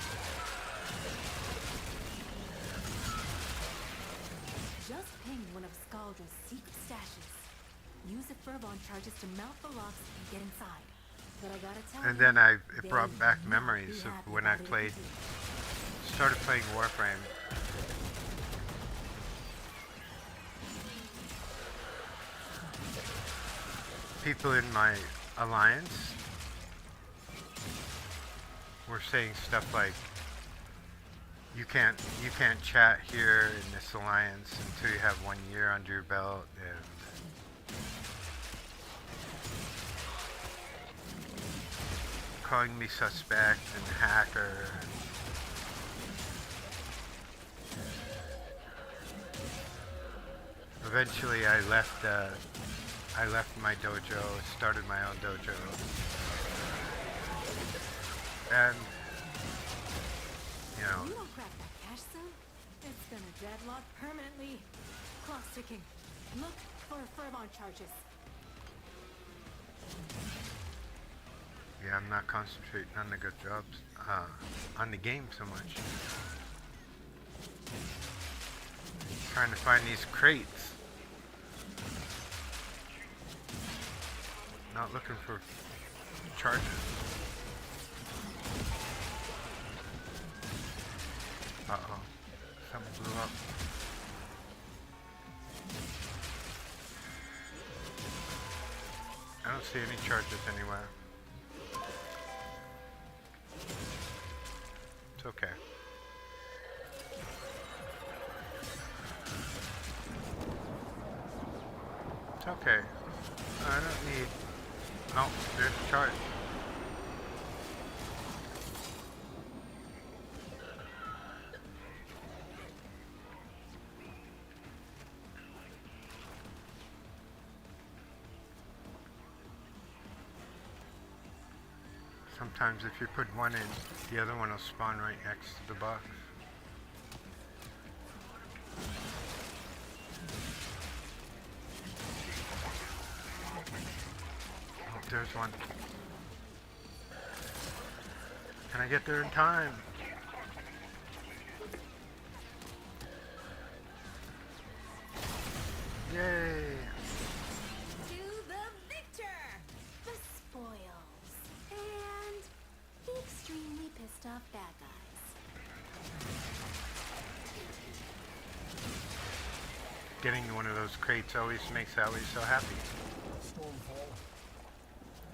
Just ping one of Scaldra's secret stashes. Use the Furbon charges to mount the locks and get inside. But I gotta tell you, And then it brought back memories of when I started playing Warframe. People in my alliance were saying stuff like, you can't chat here in this alliance until you have 1 year under your belt, and calling me suspect and hacker. Eventually I left my dojo, started my own dojo, and You won't crack that cache soon. It's gonna deadlock permanently. Clock ticking. Look for Furbon charges. yeah, I'm not concentrating on the good jobs, on the game so much. Trying to find these crates. Not looking for charges. Uh-oh. Something blew up. I don't see any charges anywhere. It's okay. It's okay. I don't need... Oh, there's a charge. Sometimes if you put one in, the other one will spawn right next to the box. Oh, there's one. Can I get there in time? Yay! To the victor! The spoils. And the extremely pissed off bad guys. Getting one of those crates always makes Allie so happy. Stormfall,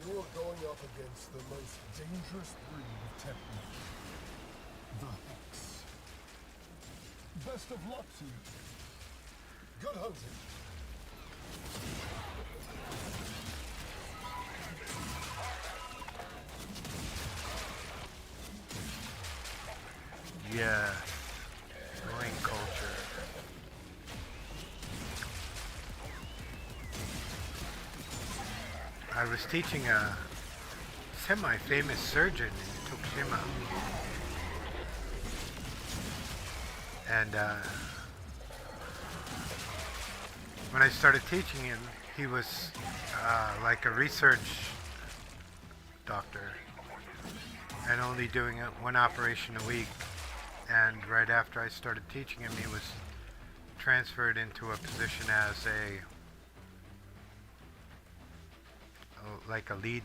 you are going up against the most dangerous breed of technique. The Hex. Best of luck to you. Good hunting. Yeah. Ring culture. I was teaching a semi-famous surgeon in Tokushima. And when I started teaching him, he was like a research doctor and only doing one operation a week. And right after I started teaching him, he was transferred into a position as like a lead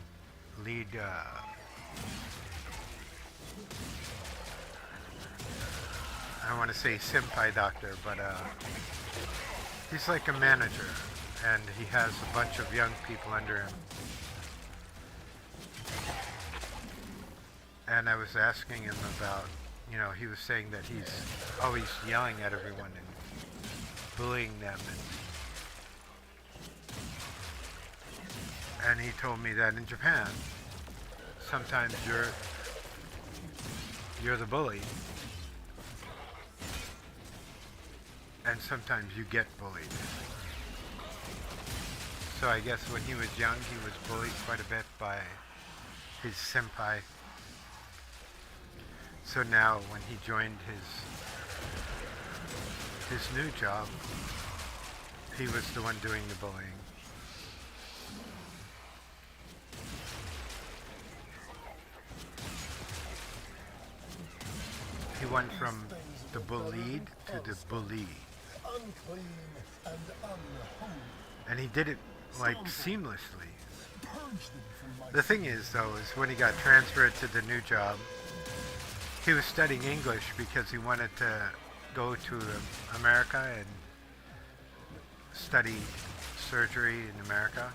I don't want to say senpai doctor, but he's like a manager, and he has a bunch of young people under him. And I was asking him about, you know, he was saying that he's always yelling at everyone and bullying them, and he told me that in Japan, sometimes you're the bully, and sometimes you get bullied. So I guess when he was young, he was bullied quite a bit by his senpai. So now when he joined his new job, he was the one doing the bullying. He went from the bullied to the bully. Unclean and unholy. And he did it like seamlessly. Purge them from my The thing is though, is when he got transferred to the new job, he was studying English because he wanted to go to America and study surgery in America.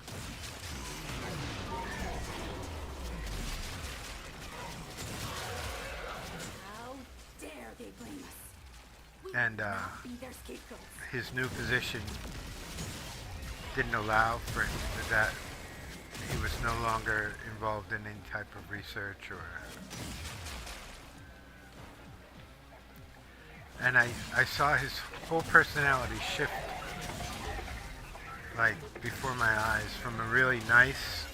How dare they blame us? We And will not be their scapegoats. his new position didn't allow for that. He was no longer involved in any type of research or... And I saw his whole personality shift, like, before my eyes, from a really nice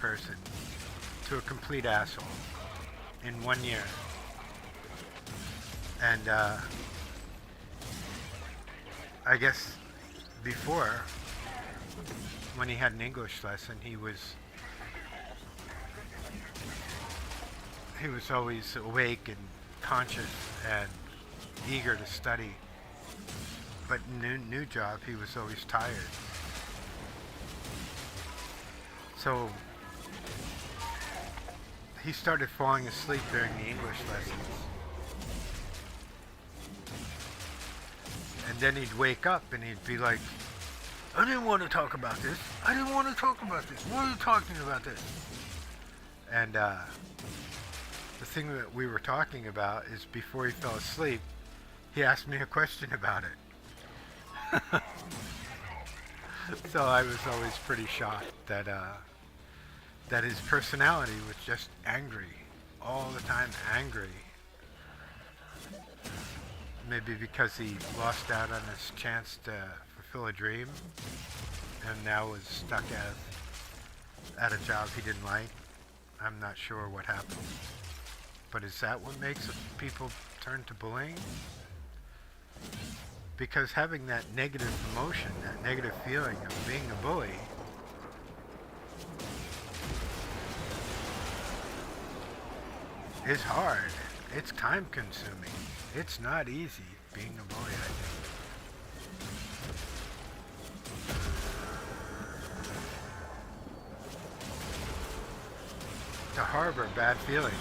person to a complete asshole in 1 year. And I guess before, when he had an English lesson, he was always awake and conscious and eager to study. But new job, he was always tired. So he started falling asleep during the English lessons. And then he'd wake up and he'd be like, I didn't want to talk about this. I didn't want to talk about this. Why are you talking about this? And the thing that we were talking about is before he fell asleep, he asked me a question about it. So I was always pretty shocked that that his personality was just angry, all the time angry. Maybe because he lost out on his chance to fulfill a dream and now was stuck as at a job he didn't like. I'm not sure what happened. But is that what makes people turn to bullying? Because having that negative emotion, that negative feeling of being a bully, is hard. It's time consuming. It's not easy being a bully, I think. To harbor bad feelings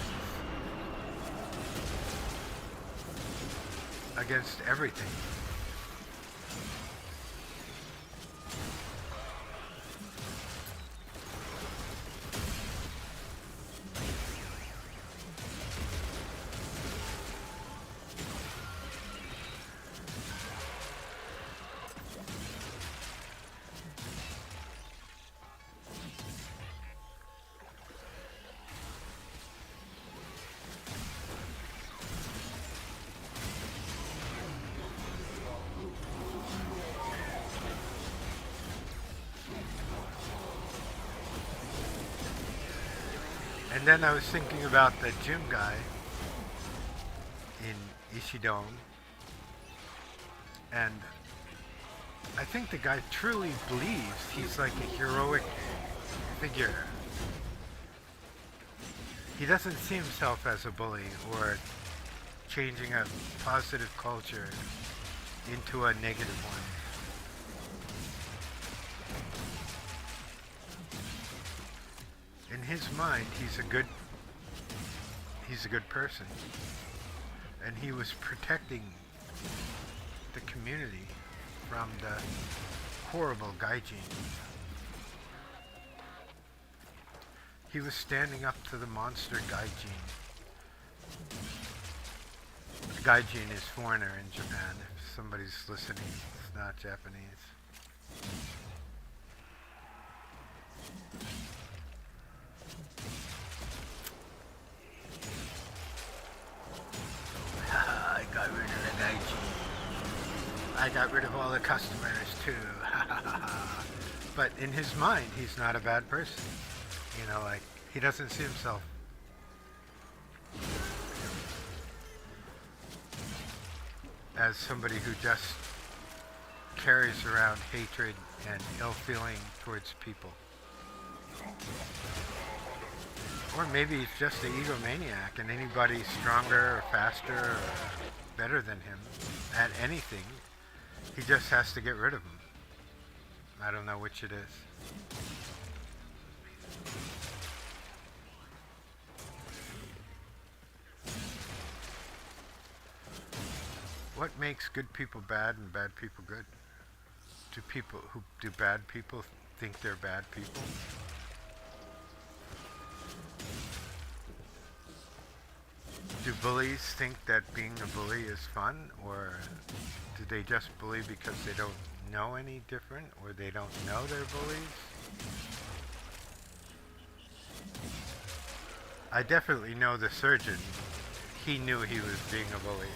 against everything. And then I was thinking about the gym guy in Ishidon, and I think the guy truly believes he's like a heroic figure. He doesn't see himself as a bully or changing a positive culture into a negative one. In his mind, he's a good person, and he was protecting the community from the horrible gaijin. He was standing up to the monster gaijin. Gaijin is foreigner in Japan. If somebody's listening, it's not Japanese. I got rid of the gaijin. I got rid of all the customers too. But in his mind, he's not a bad person. You know, like, he doesn't see himself as somebody who just carries around hatred and ill feeling towards people. Or maybe he's just an egomaniac, and anybody stronger or faster or better than him at anything, he just has to get rid of them. I don't know which it is. What makes good people bad and bad people good? Do bad people think they're bad people? Do bullies think that being a bully is fun, or do they just bully because they don't know any different, or they don't know they're bullies? I definitely know the surgeon. He knew he was being a bully.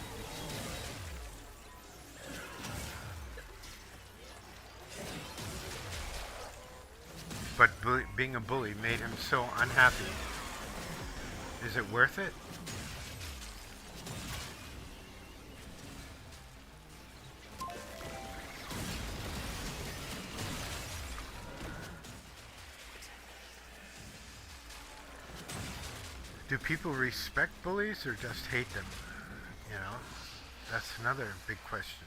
But being a bully made him so unhappy. Is it worth it? Do people respect bullies or just hate them? You know, that's another big question.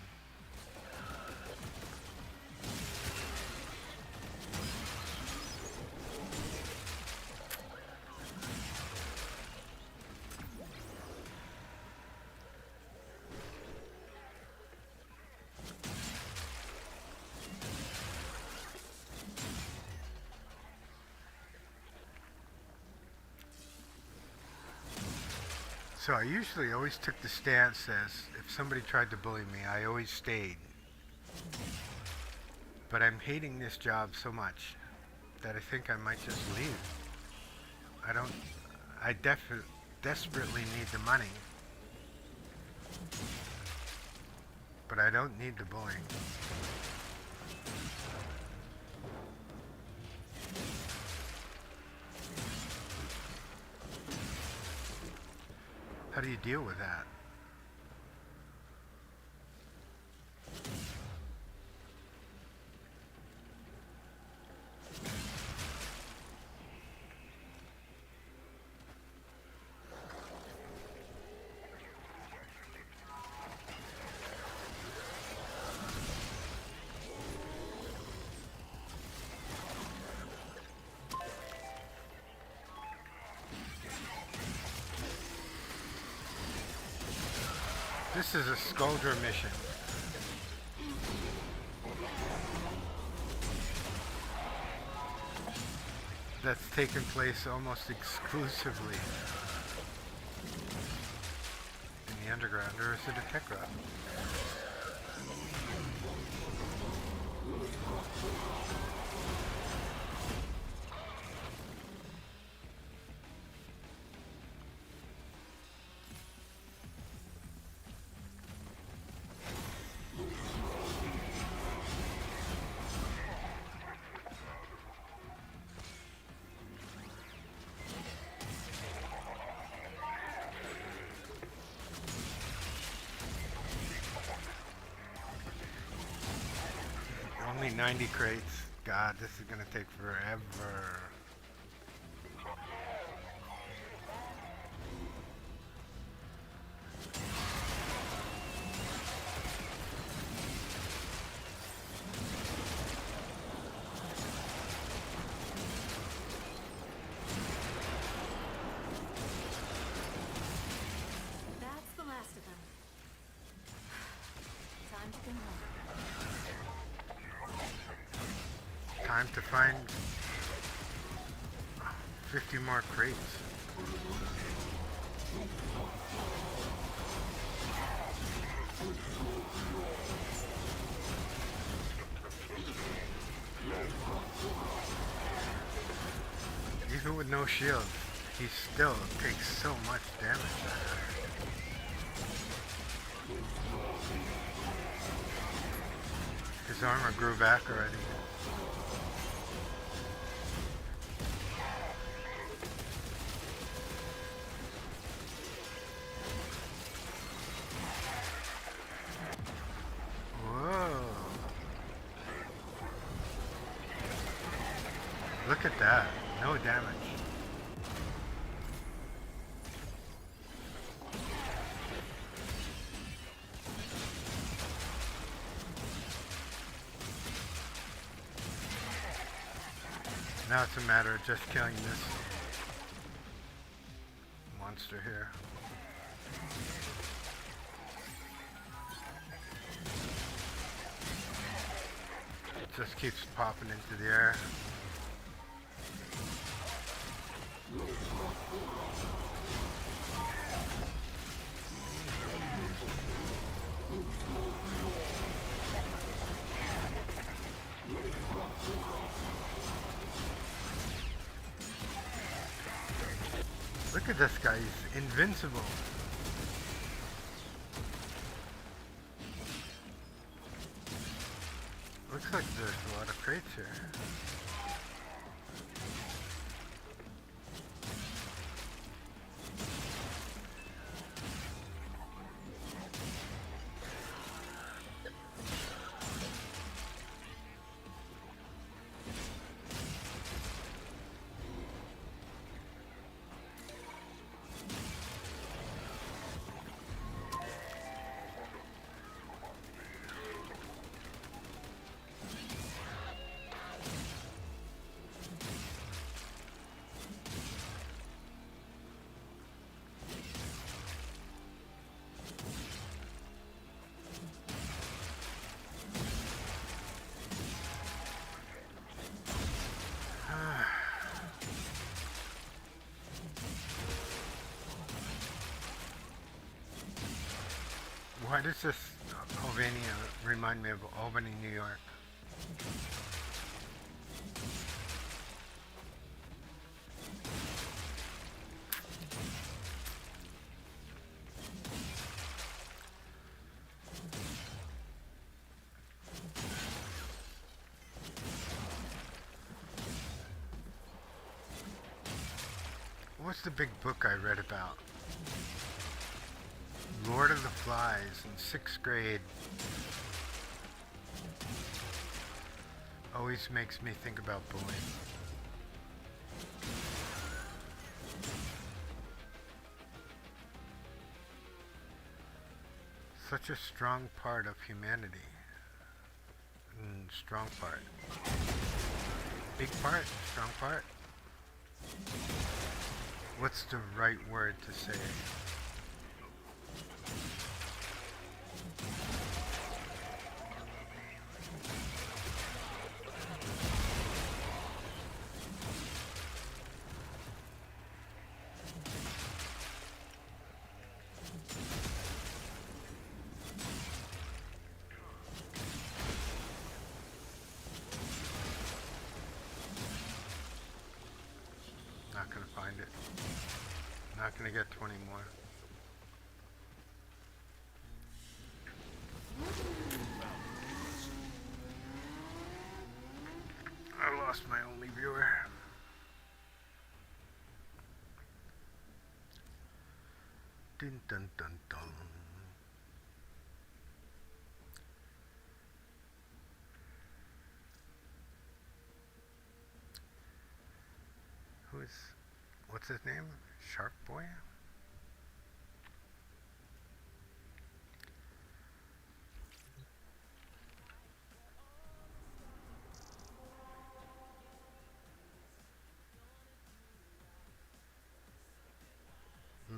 So I usually always took the stance as if somebody tried to bully me, I always stayed. But I'm hating this job so much that I think I might just leave. I desperately need the money. But I don't need the bullying. How do you deal with that? This is a Skuldra mission. That's taken place almost exclusively in the underground, or is it a tech route? Only 90 crates. God, this is gonna take forever. That's the last of them. Time to go home. Time to find 50 more crates. Even with no shield, he still takes so much damage. His armor grew back already. Whoa. Look at that. No damage. Now it's a matter of just killing this monster here. It just keeps popping into the air. Look at this guy, he's invincible. Looks like there's a lot of crates here. Why does this Albania remind me of Albany, New York? What's the big book I read about? Lord of the Flies in 6th grade always makes me think about bullying. Such a strong part of humanity. Strong part. Big part? Strong part? What's the right word to say? Not gonna find it. Not gonna get 20 more. I lost my only viewer. Dun dun dun dun. What's his name? Shark Boy?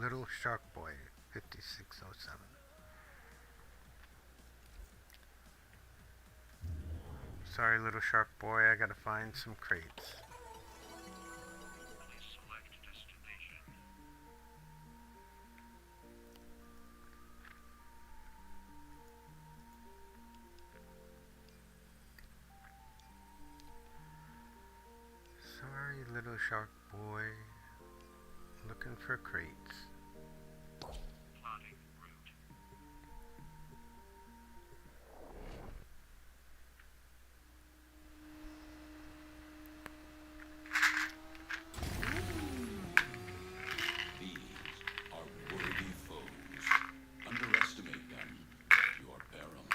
Little Shark Boy, 5607. Sorry, Little Shark Boy, I gotta find some crates. Please select destination. Sorry, Little Shark Boy. Looking for crates. Plotting route. These are worthy foes. Underestimate them at your peril.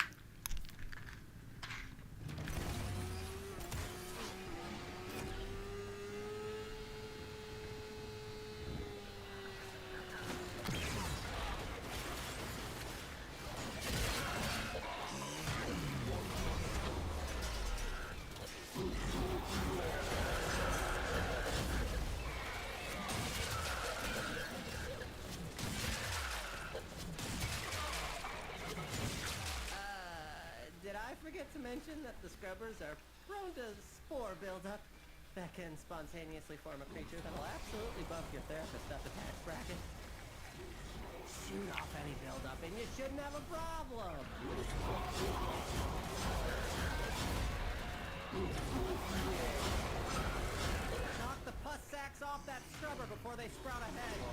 Did I forget to mention that the scrubbers are prone to spore buildup that can spontaneously form a creature that'll absolutely buff your therapist up attack bracket? Shoot off any buildup and you shouldn't have a problem. Knock the pus sacks off that scrubber before they sprout ahead.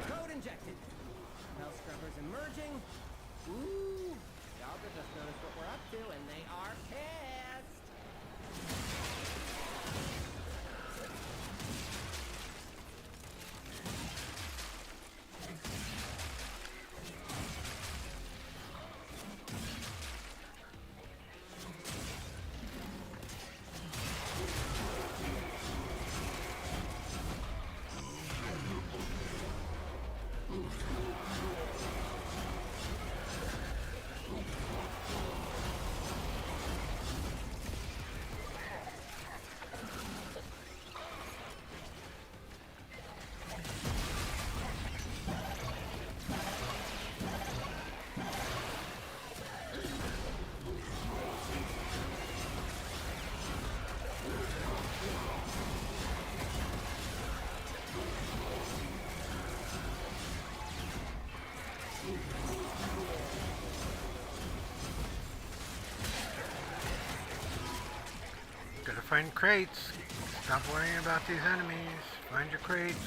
Code injected. Hell scrubbers emerging. Ooh, y'all could just notice what we're up to, and they are pissed. find crates. Stop worrying about these enemies. Find your crates.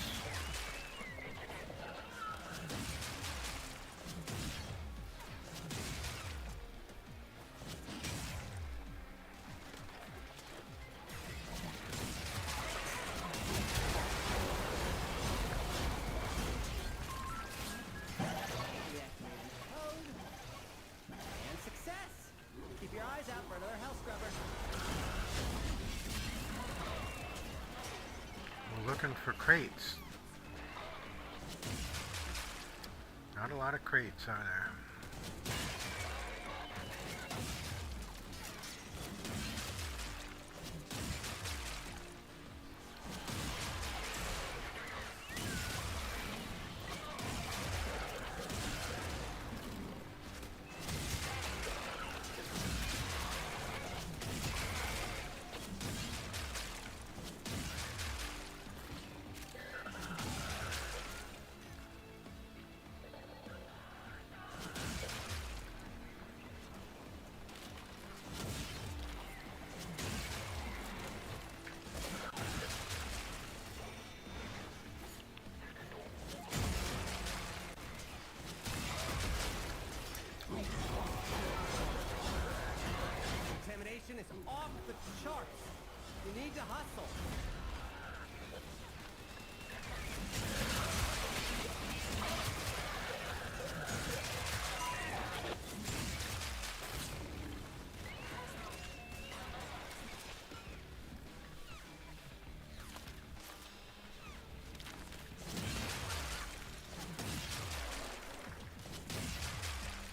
And success! Keep your eyes out for another hell scrubber. We're looking for crates. Not a lot of crates, are there? Contamination is off the charts. You need to hustle.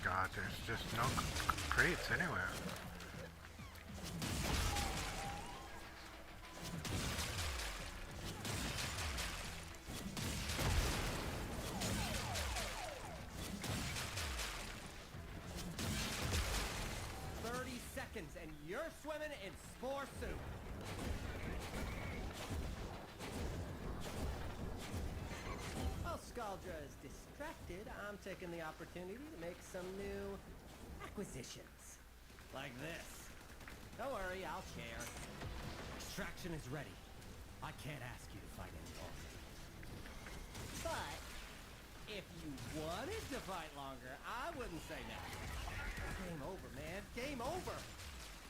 God, there's just no crates anywhere. And you're swimming in spore soup. While Scaldra is distracted, I'm taking the opportunity to make some new acquisitions. Like this. Don't worry, I'll share. Extraction is ready. I can't ask you to fight any longer. But if you wanted to fight longer, I wouldn't say no. Game over, man. Game over.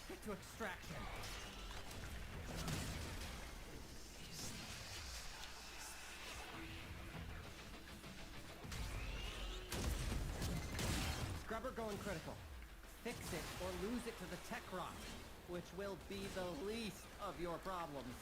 Get to extraction. Scrubber going critical. Fix it or lose it to the tech rock, which will be the least of your problems.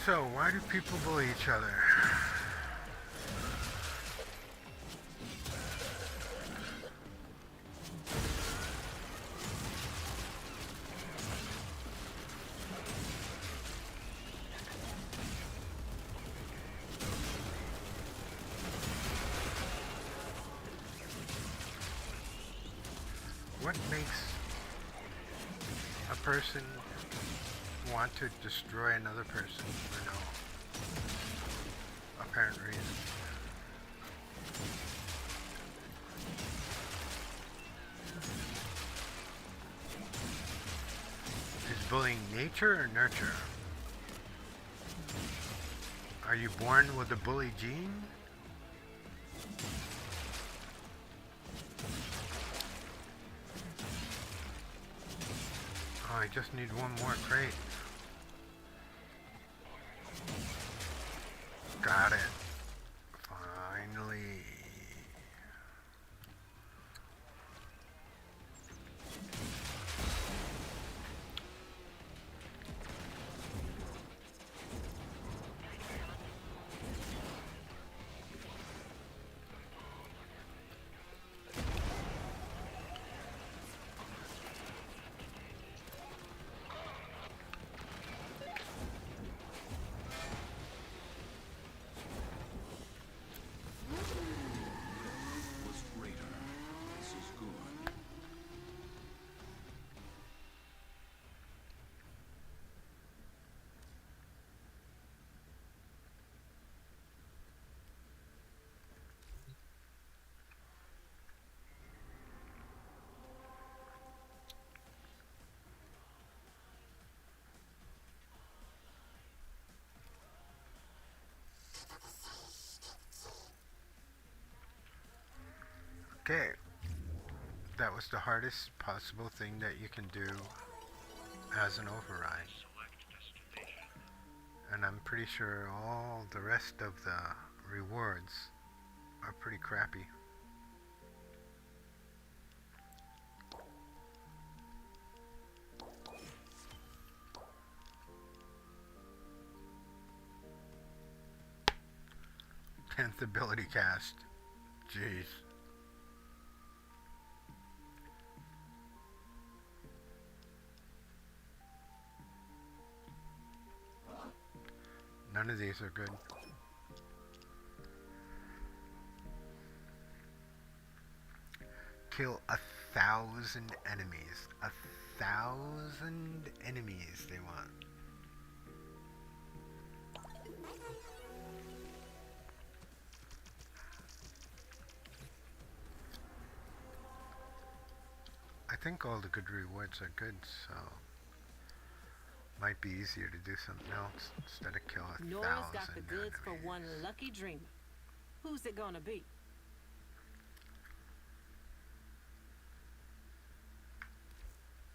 So, why do people bully each other? What makes a person want to destroy another person for no apparent reason? Is bullying nature or nurture? Are you born with a bully gene? I just need one more crate. Got it. Finally. Was greater. This is good. Okay. That was the hardest possible thing that you can do as an override. Select destination. And I'm pretty sure all the rest of the rewards are pretty crappy. Tenth ability cast. Jeez. None of these are good. Kill 1,000 enemies. 1,000 enemies they want. I think all the good rewards are good, so might be easier to do something else instead of kill 1,000 Nora's got the goods for enemies. one lucky dreamer. Who's it gonna be?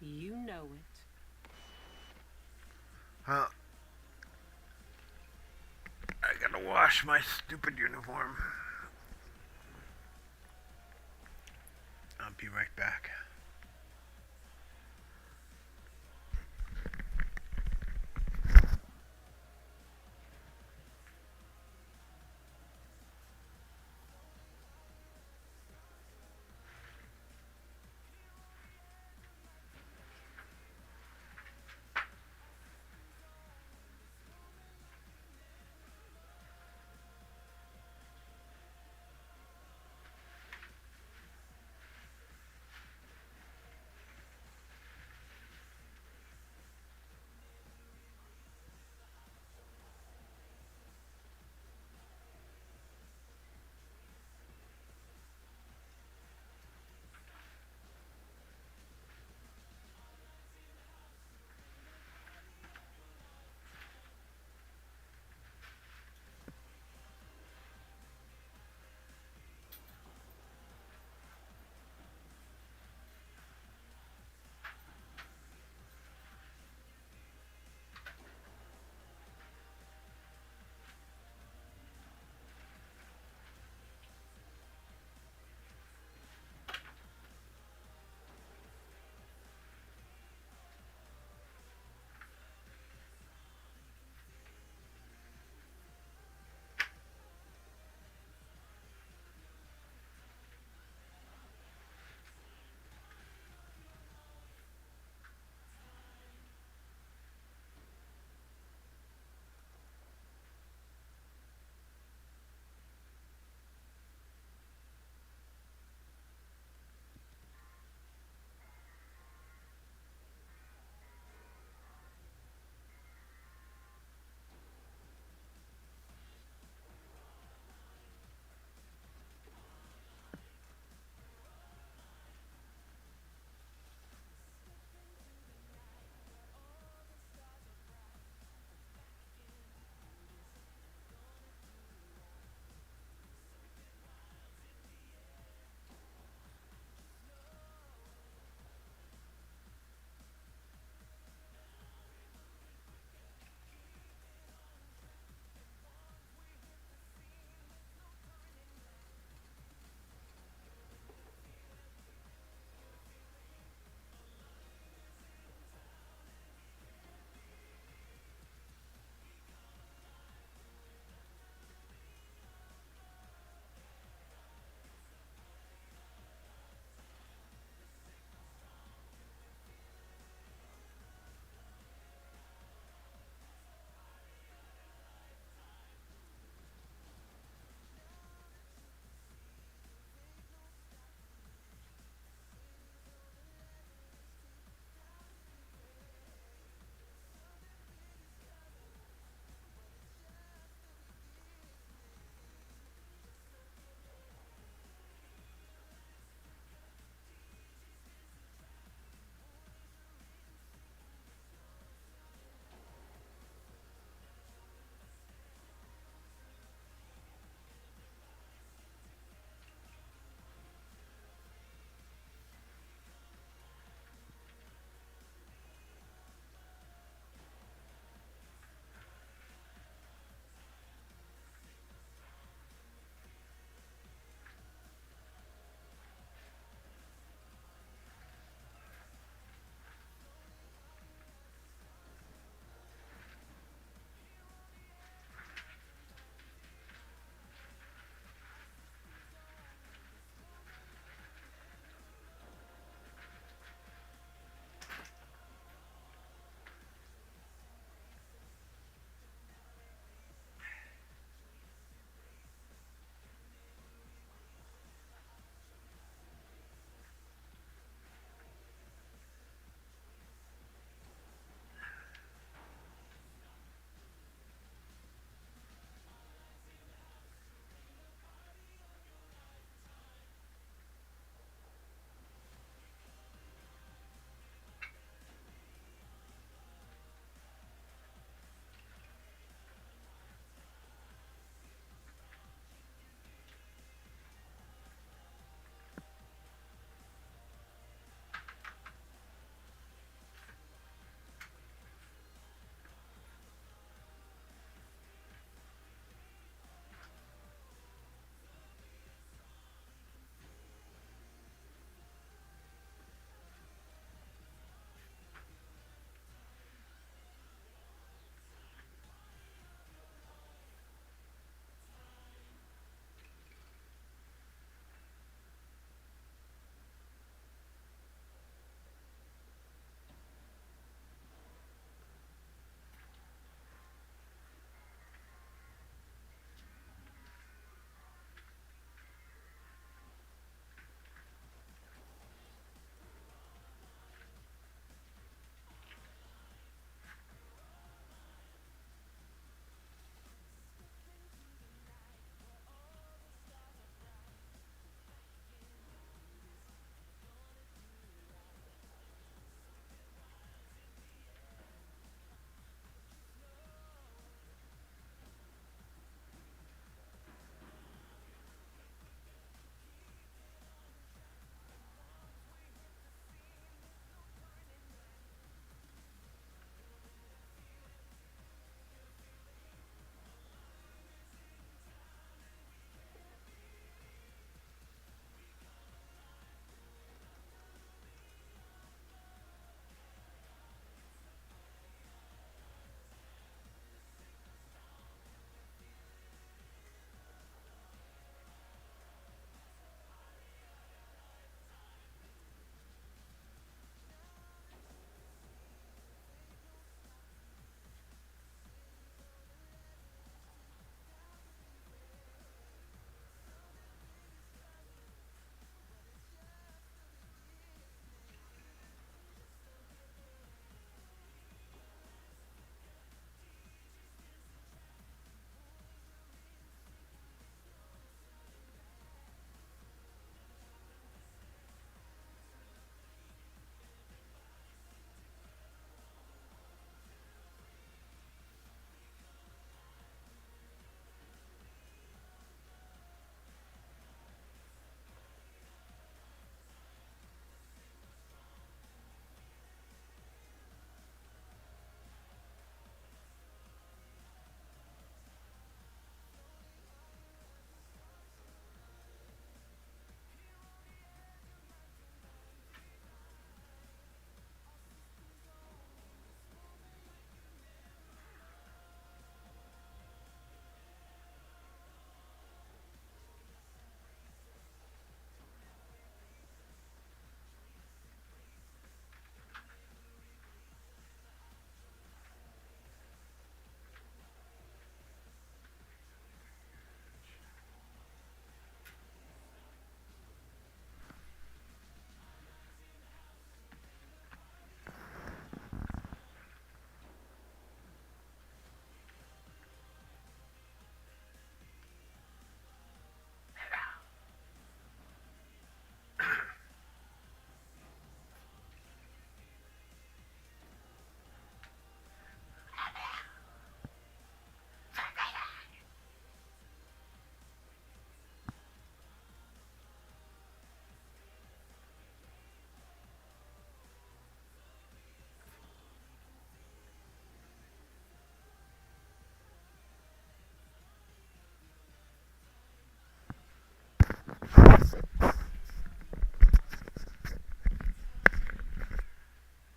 You know it. Well, I gotta wash my stupid uniform. I'll be right back.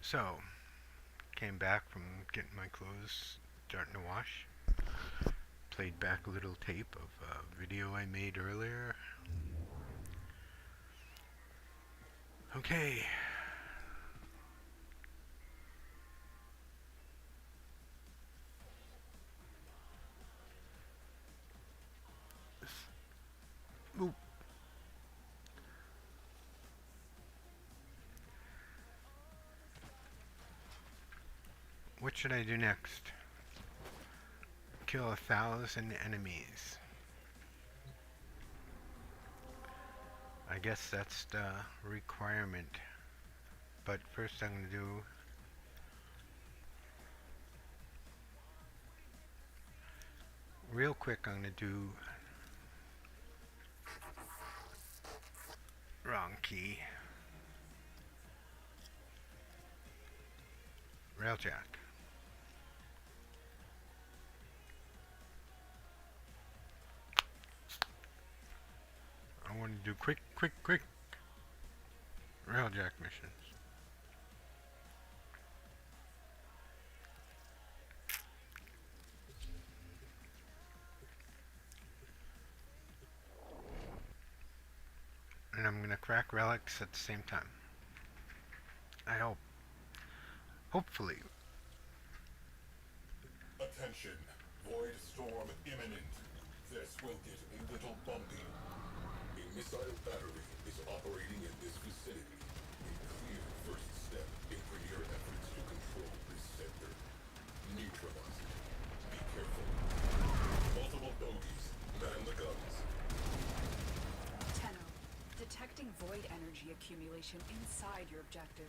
So, came back from getting my clothes starting to wash. Played back a little tape of a video I made earlier. Okay. Oop. What should I do next? Kill 1,000 enemies. I guess that's the requirement. But first I'm going to do... Real quick I'm going to do... Wrong key. Railjack. I want to do quick Railjack missions. And I'm gonna crack relics at the same time. I hope. Hopefully. Attention. Void storm imminent. This will get a little bumpy. A missile battery is operating in this vicinity. A clear first step in your efforts to control this sector. Neutralize it. Be careful. Multiple bogies. Man the guns. Tenno, detecting void energy accumulation inside your objective.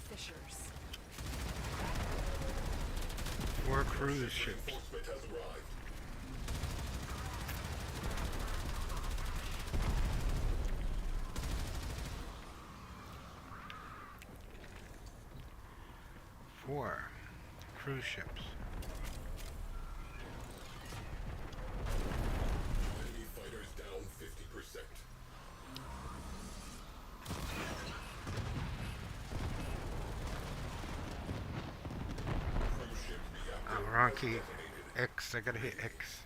Fissures. 4 cruise ships. Reinforcement has arrived. Four cruise ships. Enemy fighters down 50%. Cruise ship reactor Wrong has key. detonated. X. I gotta hit X.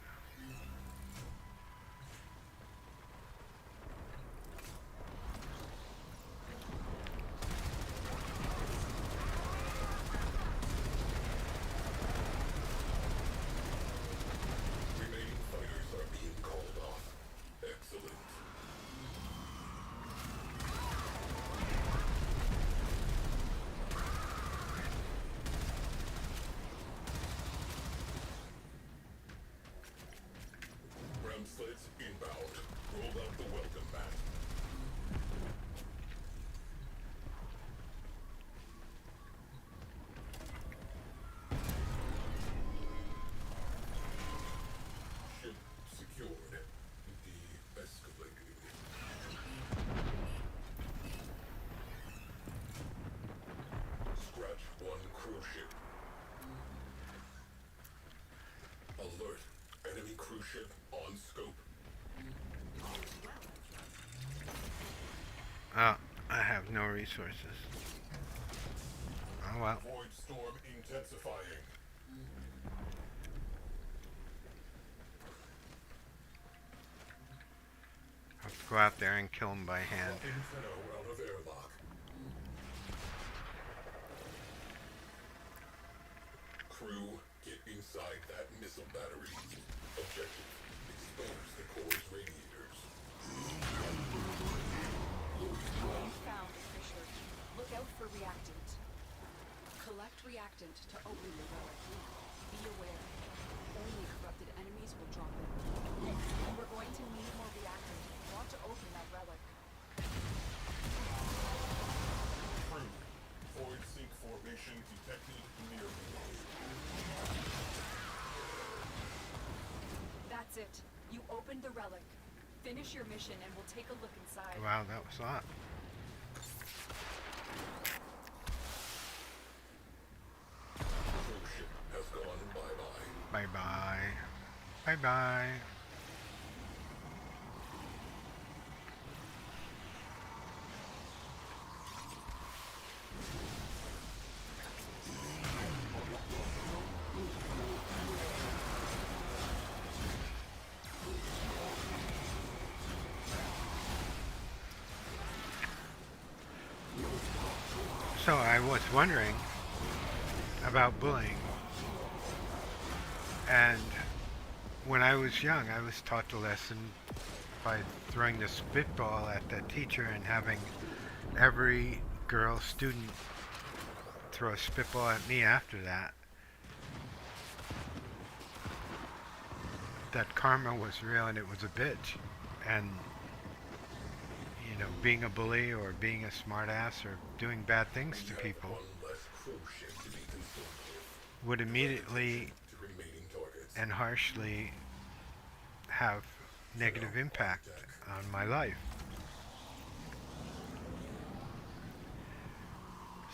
Remaining fighters are being called off. Excellent. Ram sleds inbound. Roll out the welcome mat. Ship secured. De-escalating. Scratch 1 cruise ship. Alert. Enemy cruise ship on scope. Oh, I have no resources. Oh well. Void storm intensifying. I'll have to go out there and kill him by hand. Inferno out of airlock. Crew, get inside that missile battery. Objective, expose the core's radiators. Found a fissure. Look out for reactant. Collect reactant to open the relic. Be aware. Only corrupted enemies will drop in. We're going to need more reactant. Want to open that relic. Crew, void sink formation detected near me. That's it. You opened the relic. Finish your mission and we'll take a look inside. Wow, that was a lot. Cruise ship has gone bye-bye. Bye-bye. Bye-bye. So I was wondering about bullying. And when I was young, I was taught the lesson by throwing the spitball at the teacher and having every girl student throw a spitball at me after that. That karma was real and it was a bitch. And, you know, being a bully or being a smartass or doing bad things to people would immediately and harshly have negative impact on my life.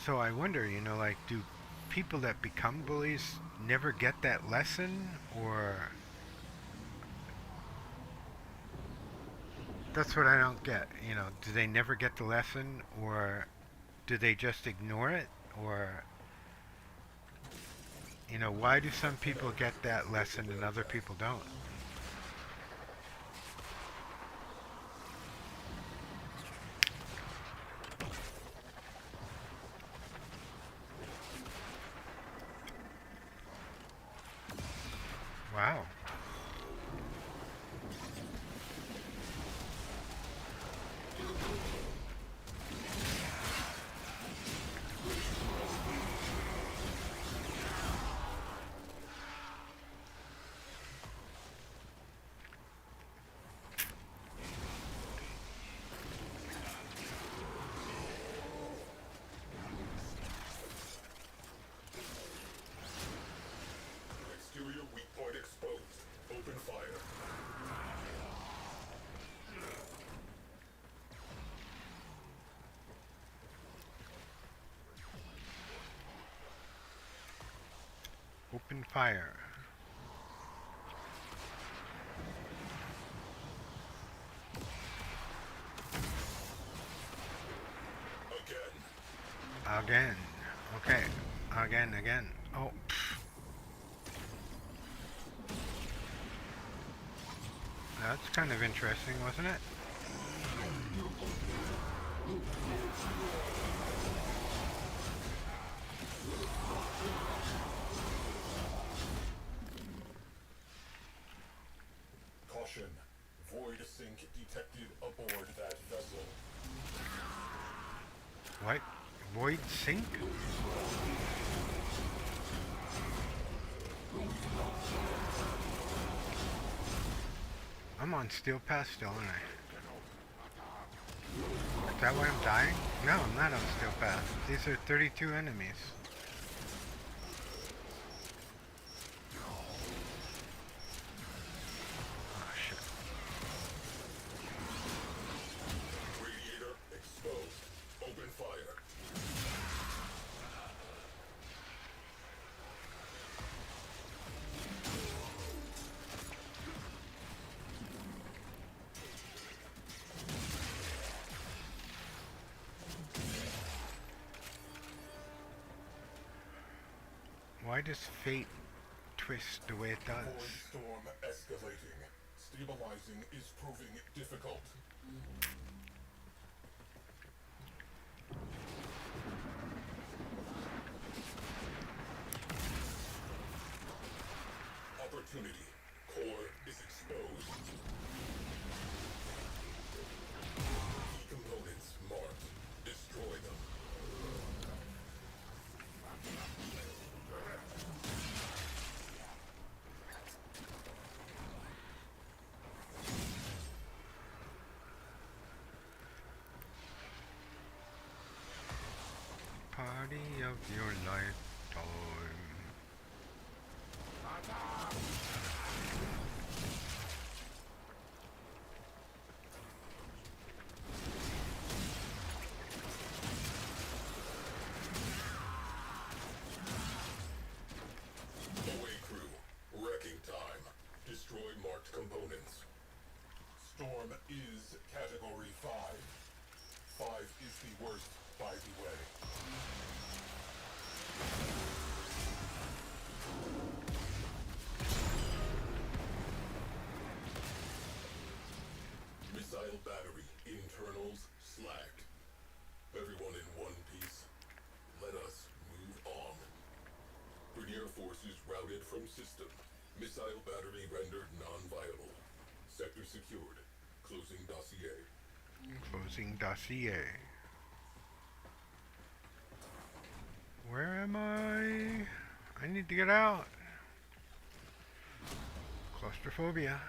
So I wonder, you know, like, do people that become bullies never get that lesson, or that's what I don't get, you know, do they never get the lesson, or do they just ignore it, or, you know, why do some people get that lesson and other people don't? Wow. Exterior weak point exposed. Open fire. Open fire. Again. Okay. Again. Oh. That's kind of interesting, wasn't it? Caution. Void sink detected aboard that vessel. What? Void sink? I'm on Steel Pass still, aren't I? Is that why I'm dying? No, I'm not on Steel Pass. These are 32 enemies. Oh, shit. Radiator exposed. Open fire. Why does fate twist the way it does? Void storm escalating. Stabilizing is proving difficult. Opportunity. Core is exposed. Key components marked. Destroy them. Party of your lifetime. Away crew. Wrecking time. Destroy marked components. Storm is category 5. 5 is the worst, by the way. Air forces routed from system. Missile battery rendered non-viable. Sector secured. Closing dossier. Closing dossier. Where am I? I need to get out. Claustrophobia.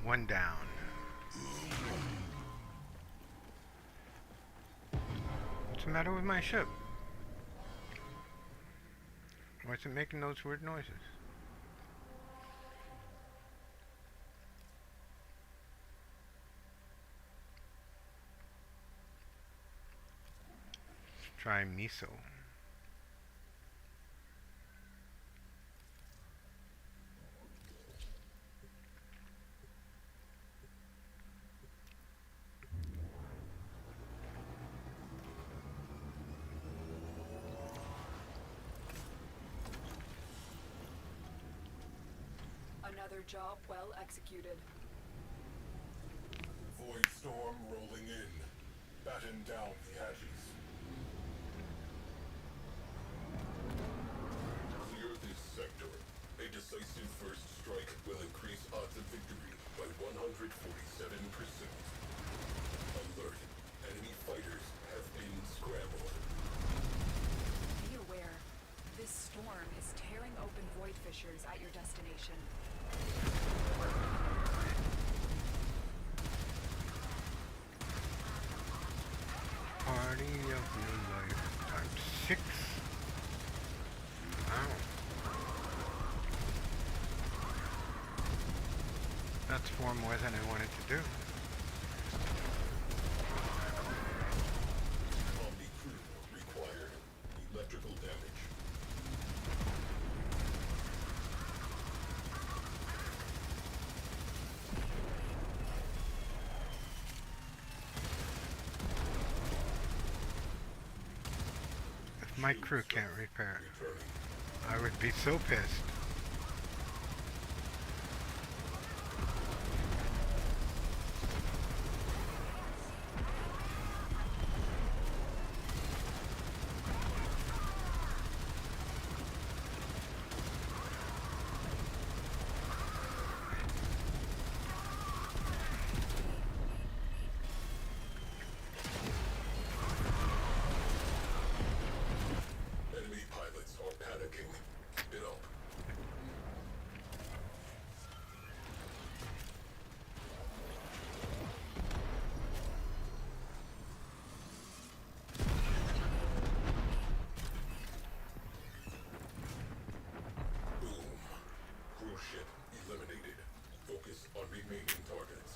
One down. What's the matter with my ship? Why is it making those weird noises? Let's try miso. Another job well executed. Void storm rolling in. Batten down the hatches. Clear this sector. A decisive first strike will increase odds of victory by 147%. Alert. Enemy fighters have been scrambled. Be aware. This storm is tearing open void fissures at your destination. Party of your life times 6. Wow. That's 4 more than I wanted to do. Omni crew required. Electrical damage. If my crew can't repair it, I would be so pissed. Enemy pilots are panicking. Get up. Boom. Cruise ship eliminated. Focus on remaining targets.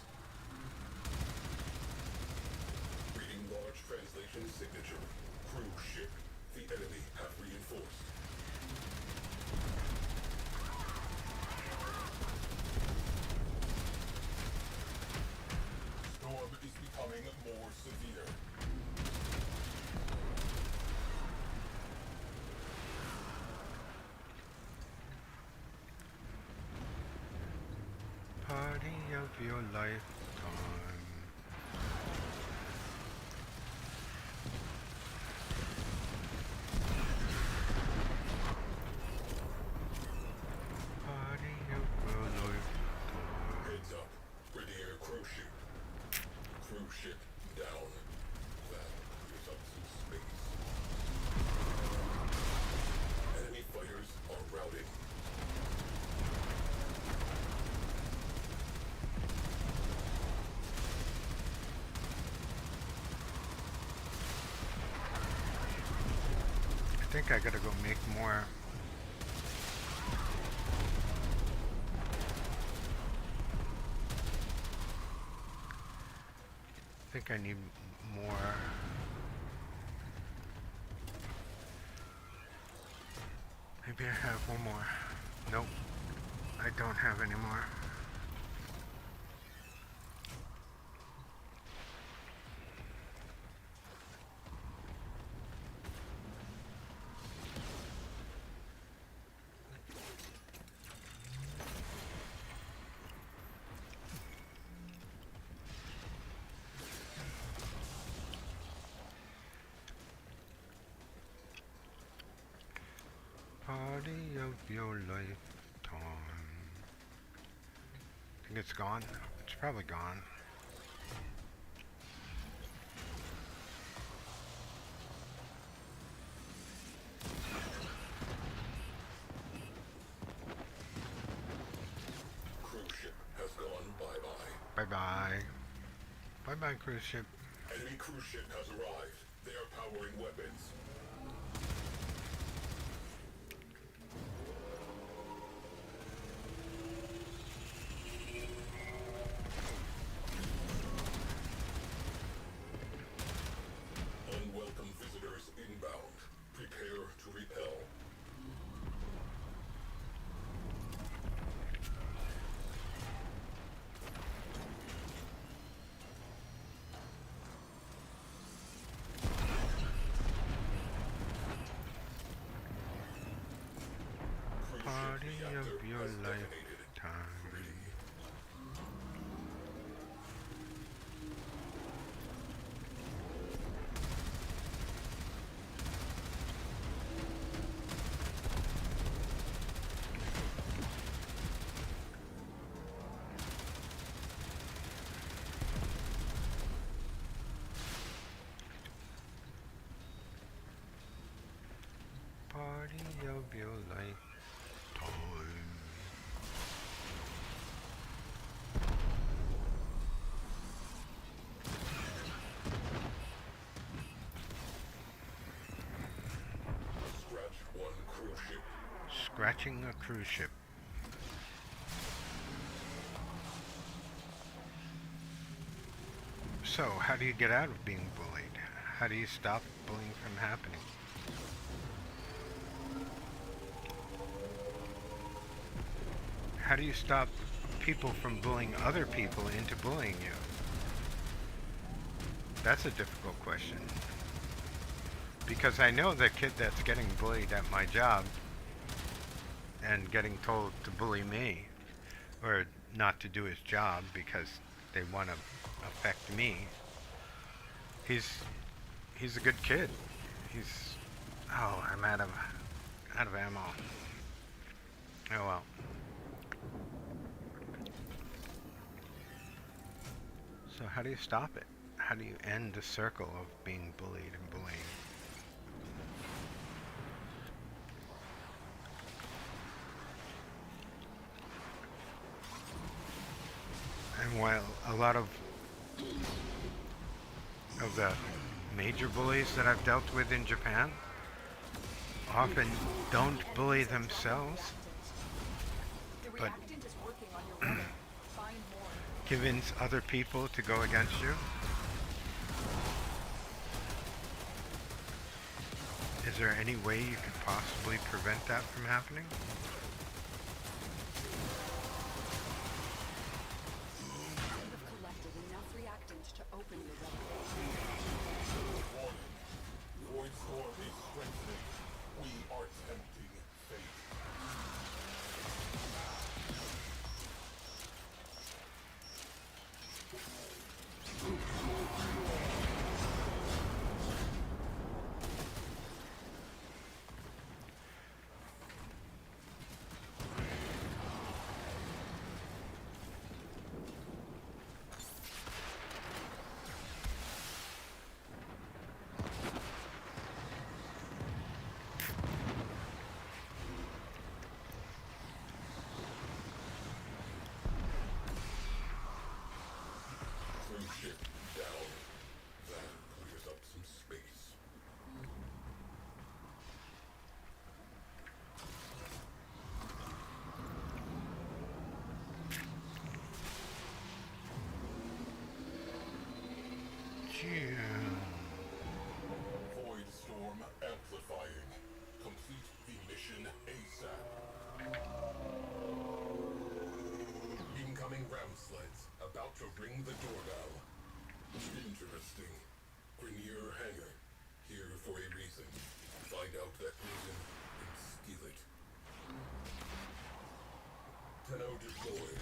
Reading large translation signature. Cruise ship. The enemy have reinforced. Storm is becoming more severe. Party of your lifetime. Party of your lifetime. Heads up. Readier cruise ship. Cruise ship down. That clears up some space. Enemy fighters are routing. I think I gotta go make more. I think I need more. Maybe I have one more. Nope. I don't have any more. Party of your lifetime. Think it's gone? It's probably gone. Cruise ship has gone bye-bye. Bye-bye. Bye-bye, cruise ship. Enemy cruise ship has arrived. They are powering weapons. Unwelcome visitors inbound. Prepare to repel. Party of your lifetime. Party of your lifetime. Scratch one cruise ship. Scratching a cruise ship. So, how do you get out of being bullied? How do you stop bullying from happening? How do you stop people from bullying other people into bullying you? That's a difficult question. Because I know the kid that's getting bullied at my job and getting told to bully me, or not to do his job because they want to affect me. He's a good kid. Oh, I'm out of ammo. Oh well. So how do you stop it? How do you end the circle of being bullied and bullying? And while a lot of the major bullies that I've dealt with in Japan often don't bully themselves, The but reactant is working on your weapon. Find more. convince other people to go against you. Is there any way you could possibly prevent that from happening? You have collected enough reactant to open your weapon. Warning. Void Storm is strengthening. We are tempting fate. Cruise ship down. That clears up some space. Void Storm amplifying. Complete the mission ASAP. Incoming ram sleds about to ring the doorbell. Interesting. Grenier Hangar. Here for a reason. Find out that reason and steal it. Tenno deployed.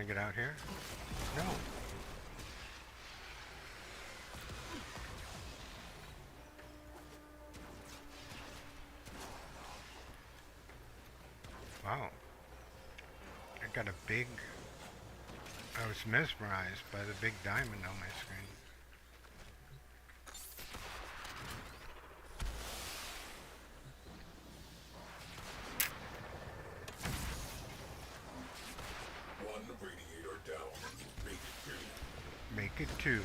get out here? No. Wow. I got a big... I was mesmerized by the big diamond on my screen. One radiator down. Make it two. Make it two.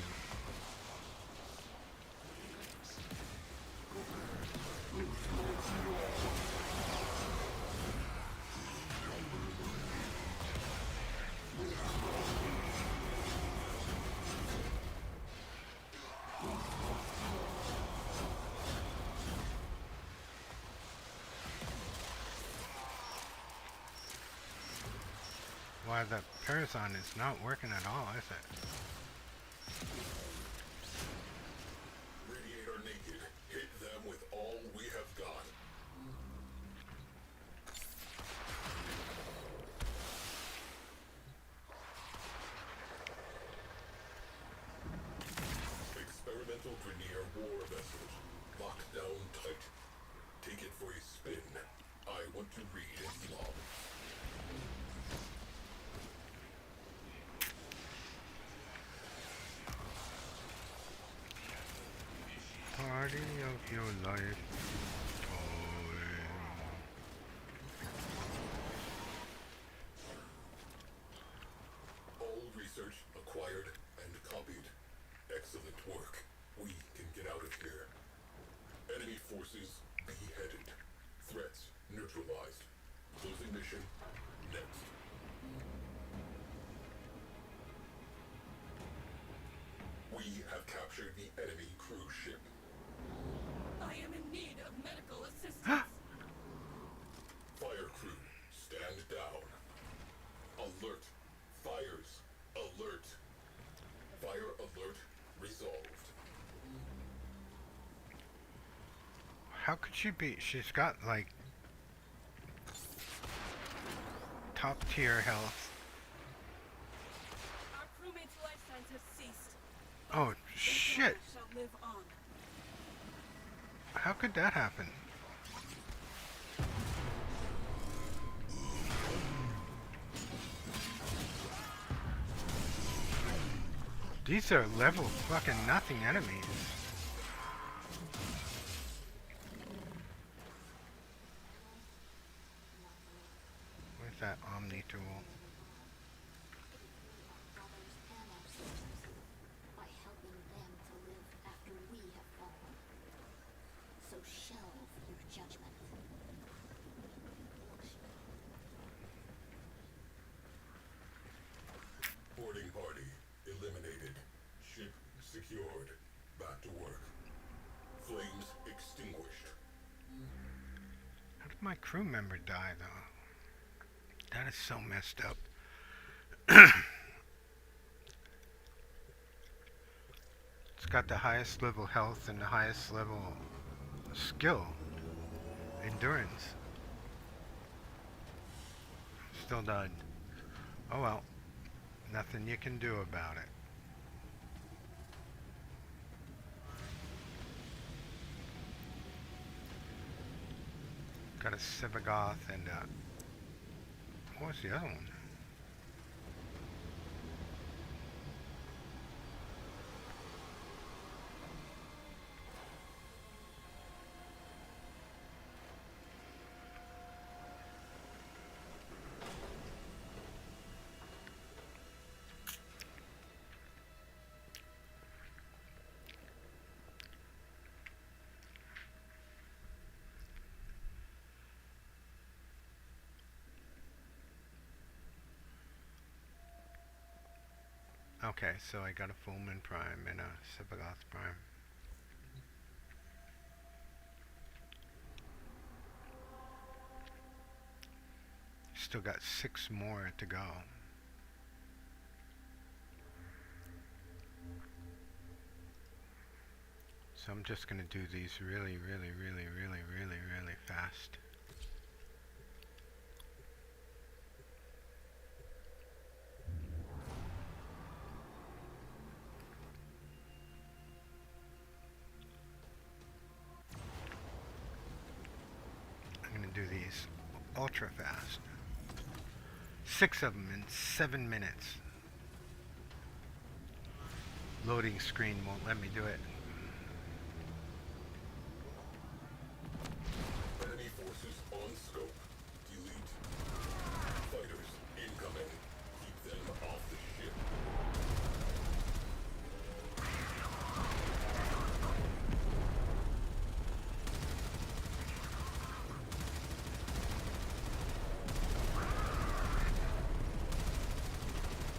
Why, the Paragon is not working at all, is it? Radiator naked. Hit them with all we have got. Experimental Grineer war vessels. Locked down tight. Take it for a spin. I want to read its log. Party of your life. All research acquired and copied. Excellent work. We can get out of here. Enemy forces beheaded. Threats neutralized. Closing mission next. We have captured the enemy cruise ship. I am in need of medical assistance. Fire crew, stand down. Alert. Fires. Alert. Fire alert resolved. How could she be? She's got like top tier health. Our crewmate's life signs have ceased. Oh shit! Shall live on. How could that happen? These are level fucking nothing enemies. Where's that Omni tool? By helping them to live after we have fallen. So shelve your judgment. Boarding party eliminated. Ship secured. Back to work. Flames extinguished. How did my crew member die though? That is so messed up. It's got the highest level health and the highest level skill. Endurance. Still died. Oh well. Nothing you can do about it. Got a Sivagoth and what was the other one? Okay, so I got a Fullman Prime and a Sivagoth Prime. Still got 6 more to go. So I'm just gonna do these really fast. ultra fast. 6 of them in 7 minutes. Loading screen won't let me do it. Enemy forces on scope. Delete. Fighters incoming. Keep them off the ship.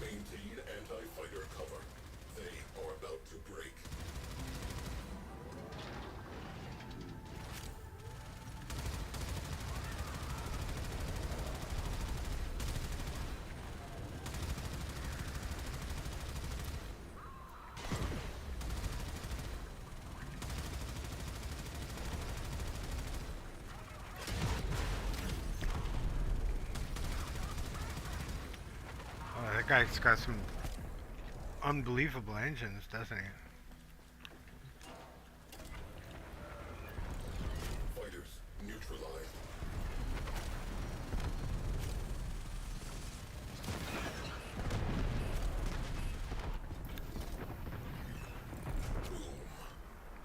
Maintain anti-fighter cover. They are about to break. Oh, that guy's got some unbelievable engines, doesn't he? Fighters neutralized. Boom.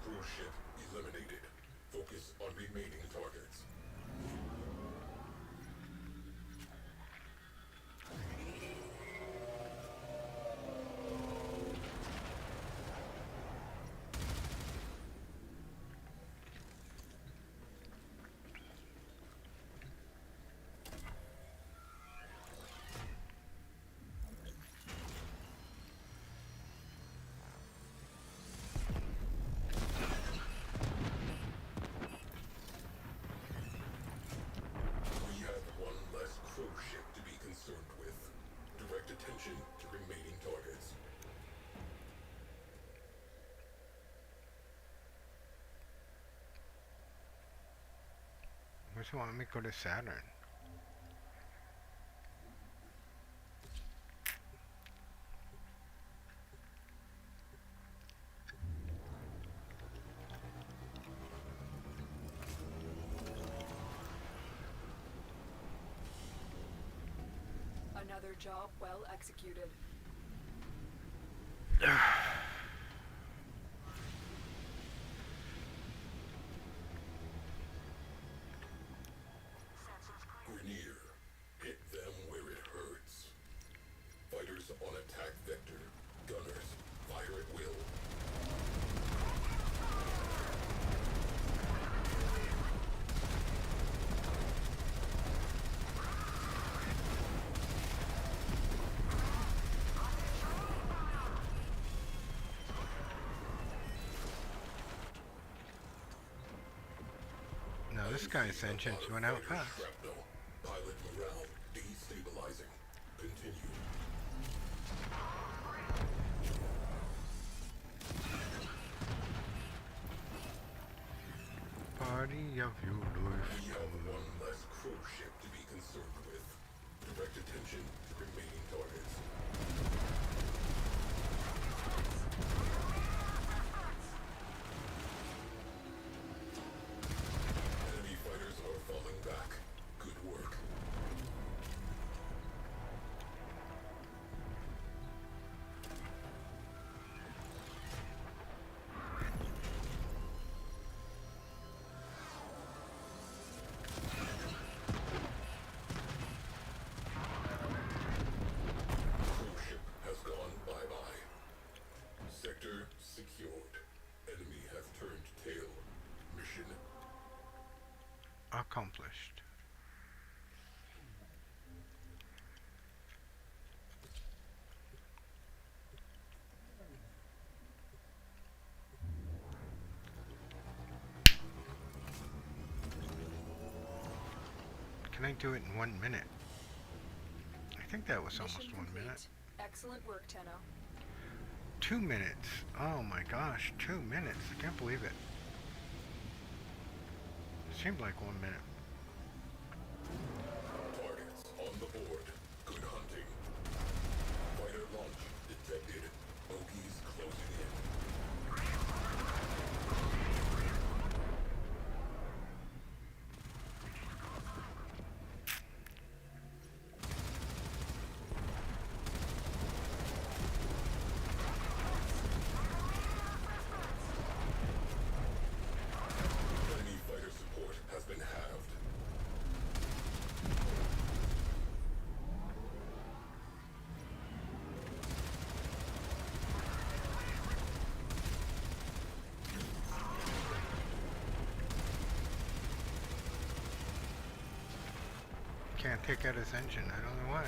Cruise ship eliminated. Focus on remaining targets. We have one less cruise ship to be concerned with. Direct attention to remaining targets. Where's the want me to go to Saturn? Another job well executed. Grenier. Hit them where it hurts. Fighters on attack vector. Gunners, fire at will. No, this guy's engines went out fast. Shrapnel. Pilot morale destabilizing. Continue. Party of your life. We have one less cruise ship to be concerned with. Direct attention to remaining targets. Enemy fighters are falling back. Good work. Cruise ship has gone bye-bye. Sector secured. Enemy has turned tail. Mission Accomplished. Can I do it in 1 minute? I think that was almost Mission 1 complete. minute. Excellent work, Tenno. 2 minutes. Oh my gosh, 2 minutes. I can't believe it. It seemed like 1 minute. targets on the board. Good hunting. Fighter launch detected. Bogies closing in. can't take out his engine. I don't know why.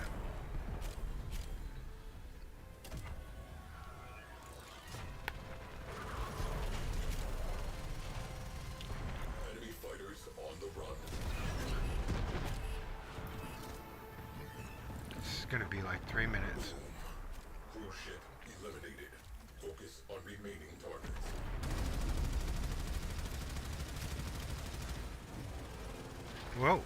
Enemy fighters on the run. This is gonna be like 3 minutes. Cruise ship eliminated. Focus on remaining targets. Whoa.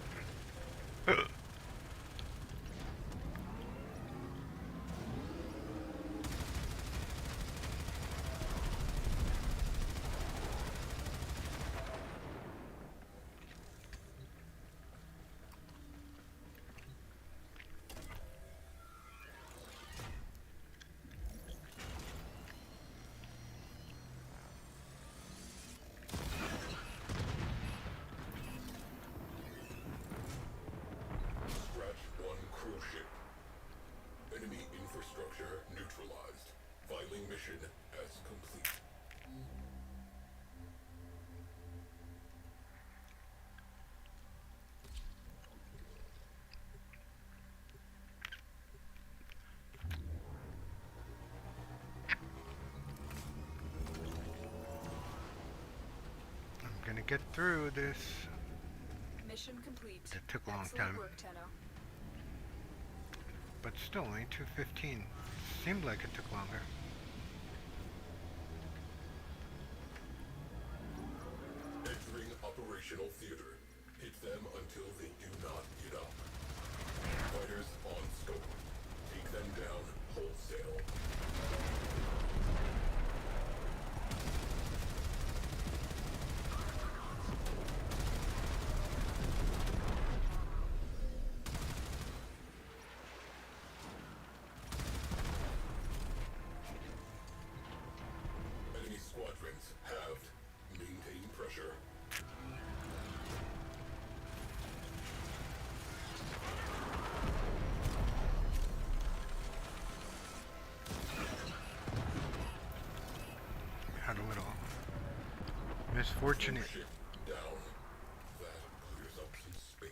Scratch one cruise ship. Enemy infrastructure neutralized. Filing mission as complete. I'm gonna get through this. Mission complete. It took a long Excellent time. work, Tenno. But still, only 2:15. Seemed like it took longer. Entering operational theater. Hit them until they do not get up. Fighters on scope. Take them down wholesale. Enemy squadrons halved. Maintain pressure. Had a little misfortunate. Ship down. That clears up some space.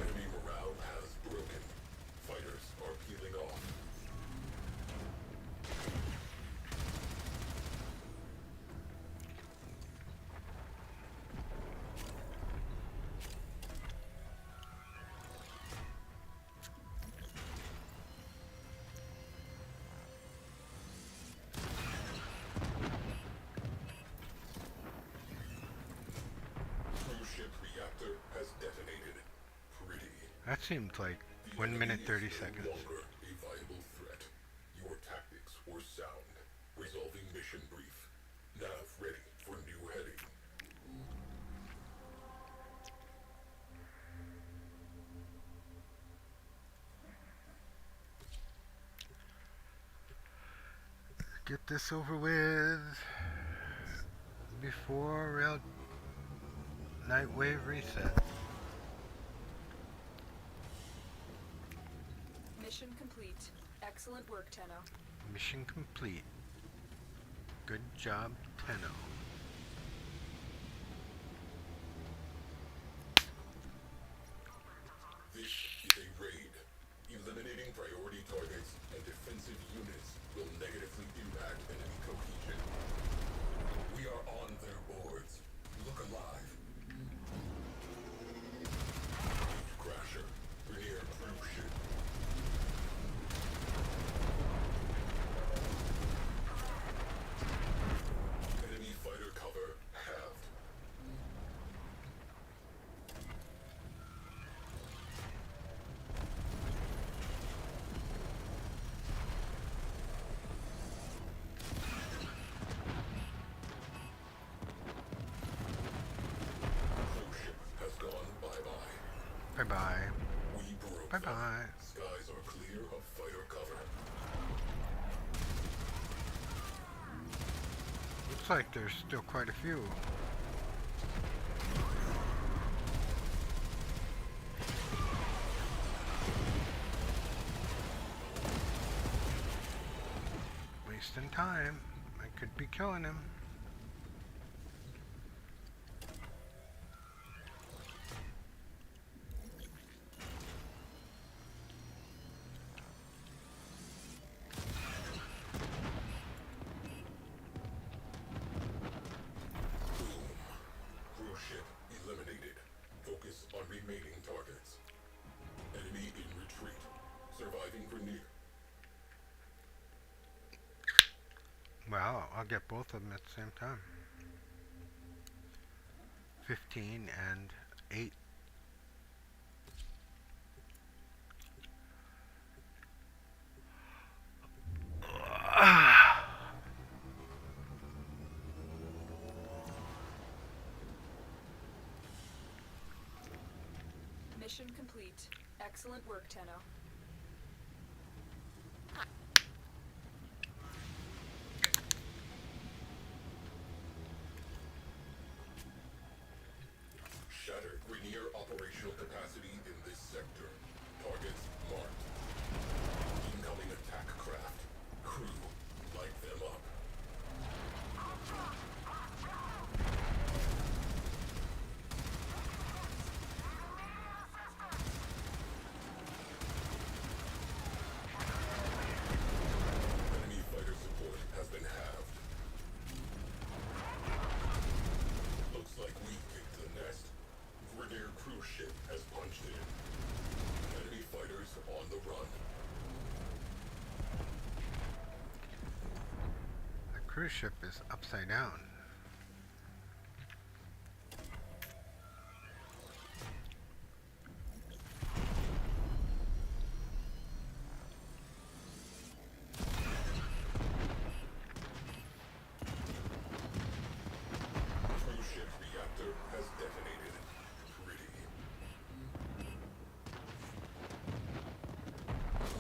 Enemy morale has broken. Fighters are peeling off. Cruise ship reactor has detonated. Pretty. That seemed like The 1 minute enemy 30 is no seconds. longer a viable threat. Your tactics were sound. Resolving mission brief. Nav ready for new heading. Get this over with before real Nightwave reset. Mission complete. Excellent work, Tenno. Mission complete. Good job, Tenno. This is a raid. Eliminating priority targets and defensive units will negatively impact enemy cohesion. We are on their boards. Look alive. Crasher. Rear cruise ship. Enemy fighter cover halved. Cruise ship has gone bye-bye. Bye bye. We broke Bye them. bye. Skies are clear of fighter cover. Looks like there's still quite a few. Just in time. I could be killing him. Cruise ship eliminated. Focus on remaining targets. Enemy in retreat. Surviving Grenier. Well, I'll get both of them at the same time. 15 and 8. Mission complete. Excellent work, Tenno. Shatter Grenier operational capacity in this sector. Targets marked. Incoming attack craft. Crew, light them up. Enemy fighter support has been halved. Looks like we kicked the nest. Grenier cruise ship has punched in. Enemy fighters on the run. The cruise ship is upside down. Cruise ship reactor has detonated. Pretty.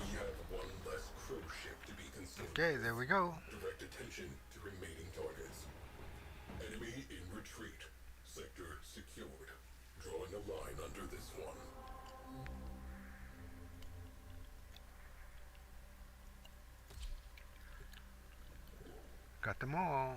We have one less cruise ship to be consumed. Okay, there we go. Direct attention to remaining targets. Enemy in retreat. Sector secured. Drawing a line under this one. Got them all.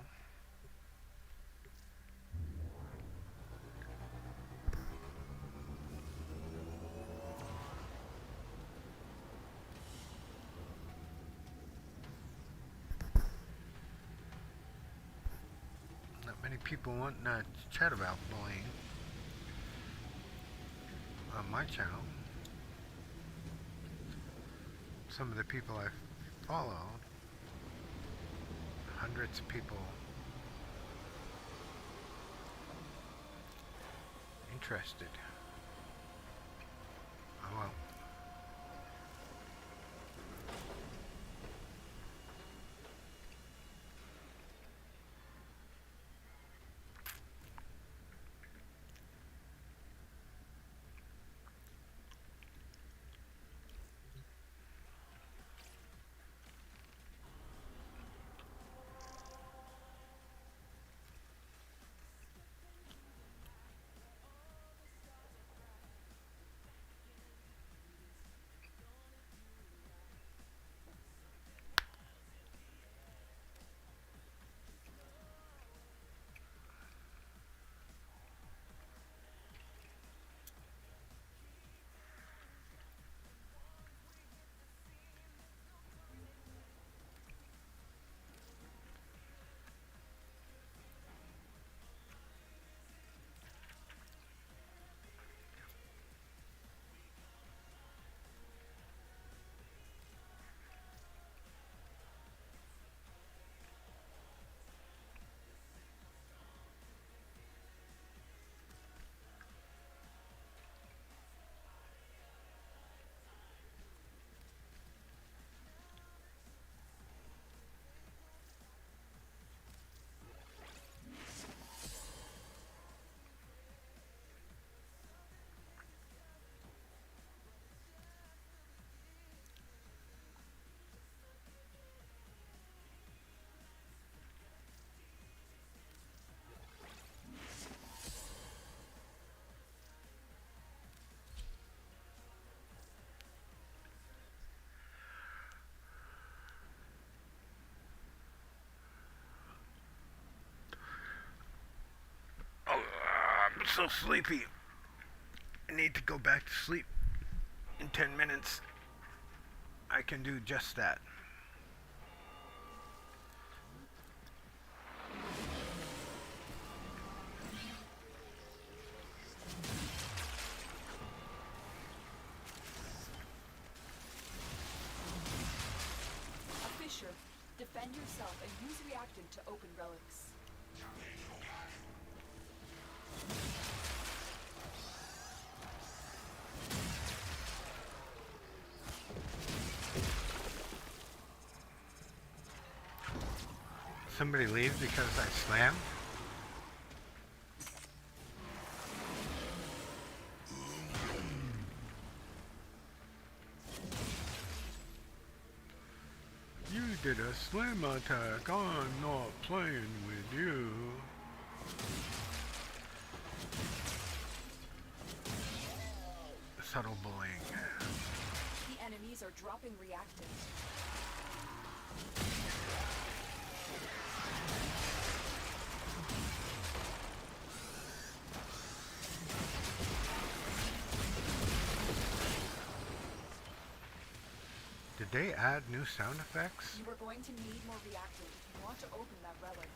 Not many people want to chat about bullying on my channel. Some of the people I follow, hundreds of people interested. Oh well. so sleepy. I need to go back to sleep in 10 minutes. I can do just that. A Fisher, defend yourself and use reactant to open relics. Somebody leave because I slammed? You did a slam attack. I'm not playing with you. Subtle bullying. The enemies are dropping reactant. Did they add new sound effects? You are going to need more reactant if you want to open that relic.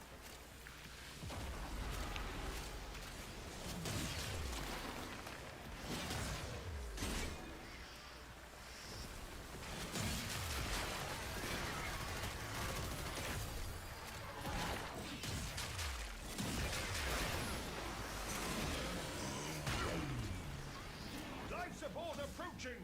Life support approaching!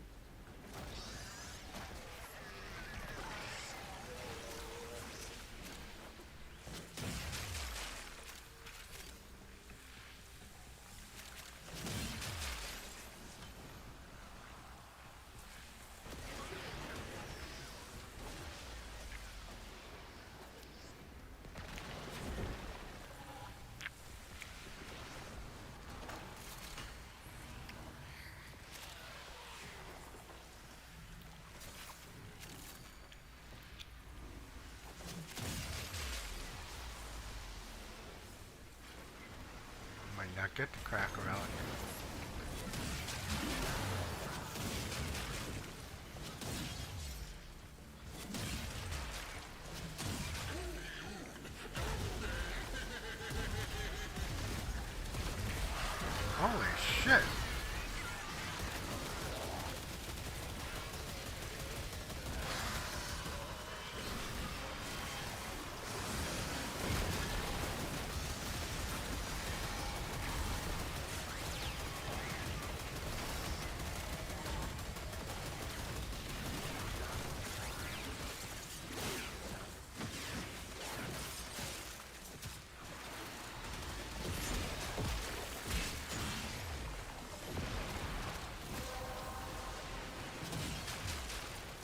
Might not get to crack a relic. Holy shit!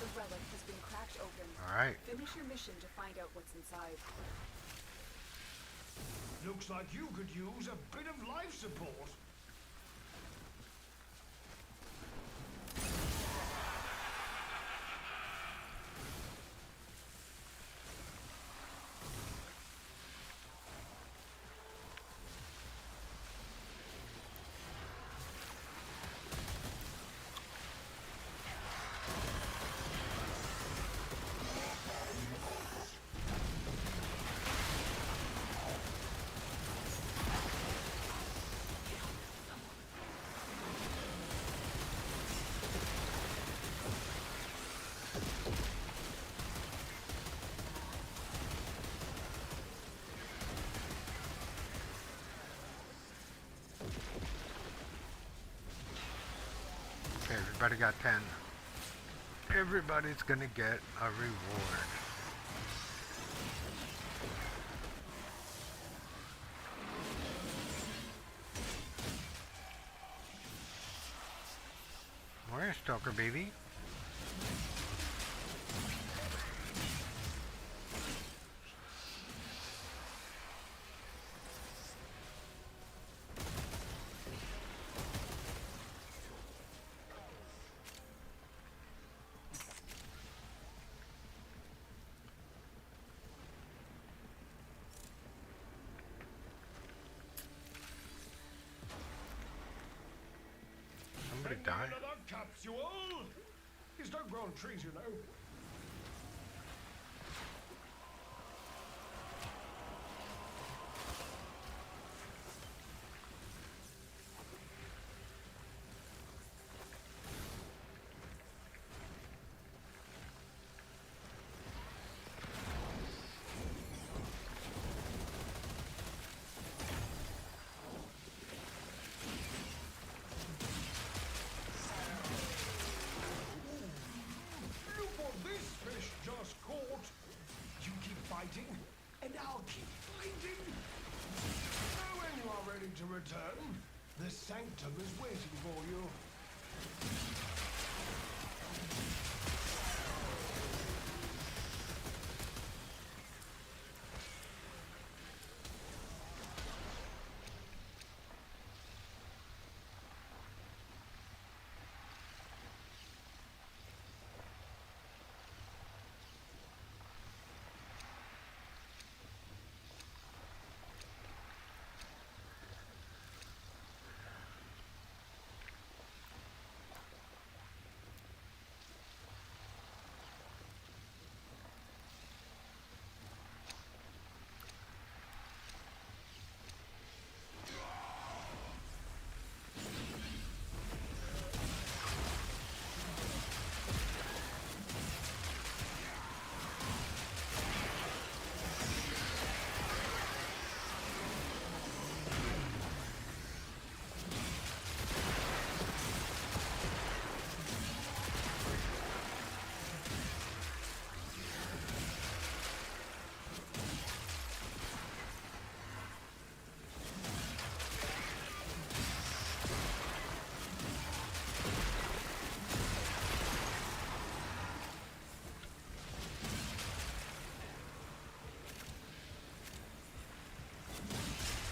The relic has been cracked open. Alright. Finish your mission to find out what's inside. Looks like you could use a bit of life support. Okay, everybody got 10. Everybody's gonna get a reward. Where's Stalker Baby? die. Another capsule. These don't grow on trees, you know. Look what this fish just caught. You keep fighting, and I'll keep fighting. Now when you are ready to return, the sanctum is waiting for you.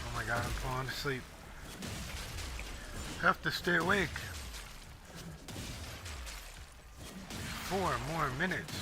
Oh my god, I'm falling asleep. Have to stay awake. 4 more minutes.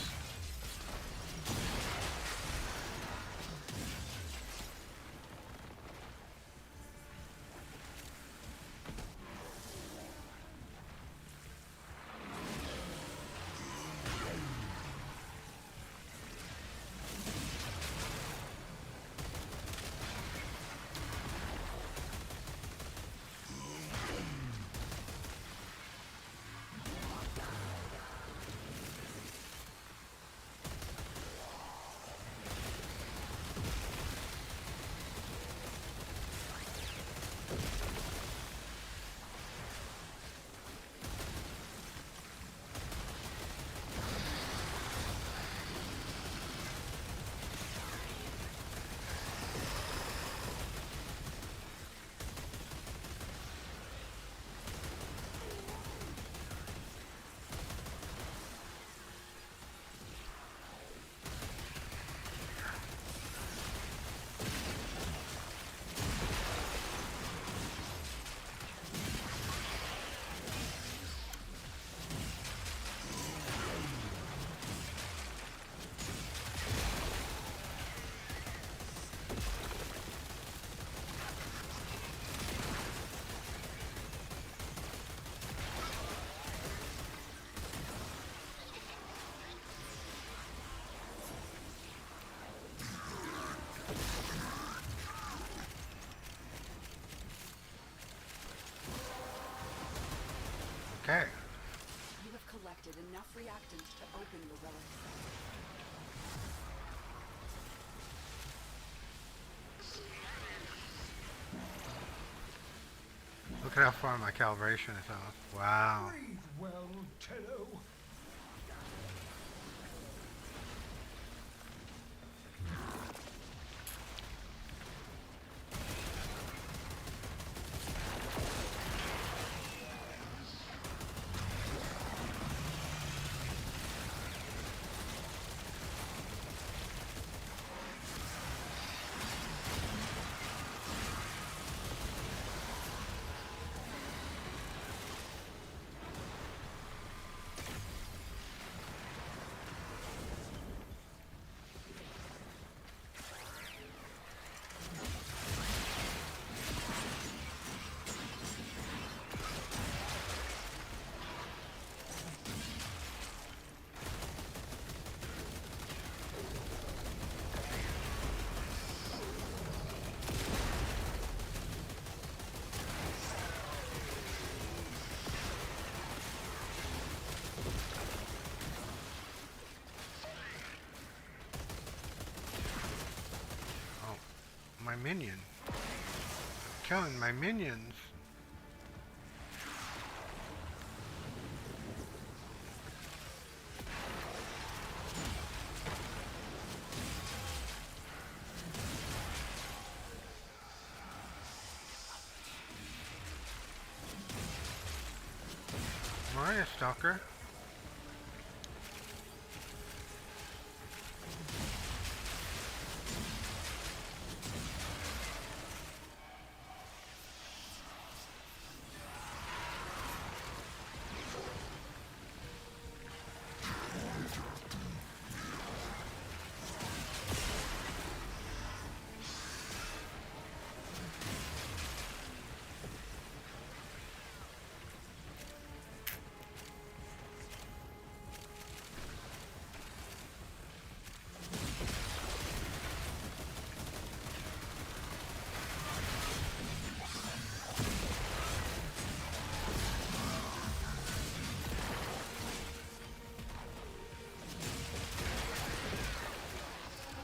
Okay. You have collected enough reactant to open the relic. Look at how far my calibration is off. Wow. Breathe well, Tenno. minion. Killing my minions. Maria Stalker.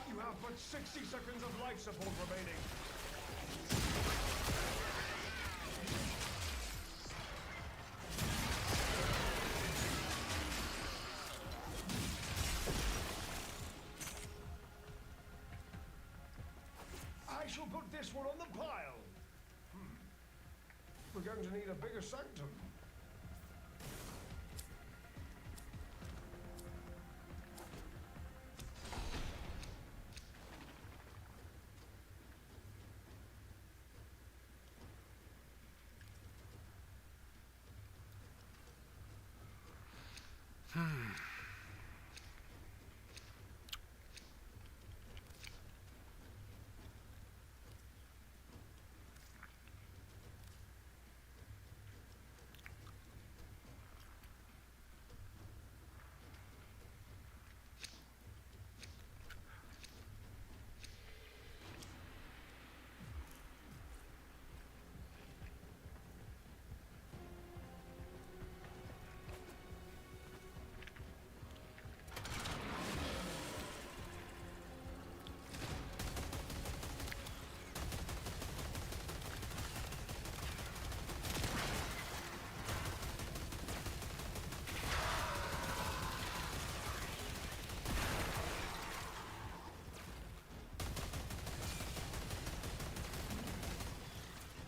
You have but 60 seconds of life support remaining. I shall put this one on the pile. We're going to need a bigger sanctum.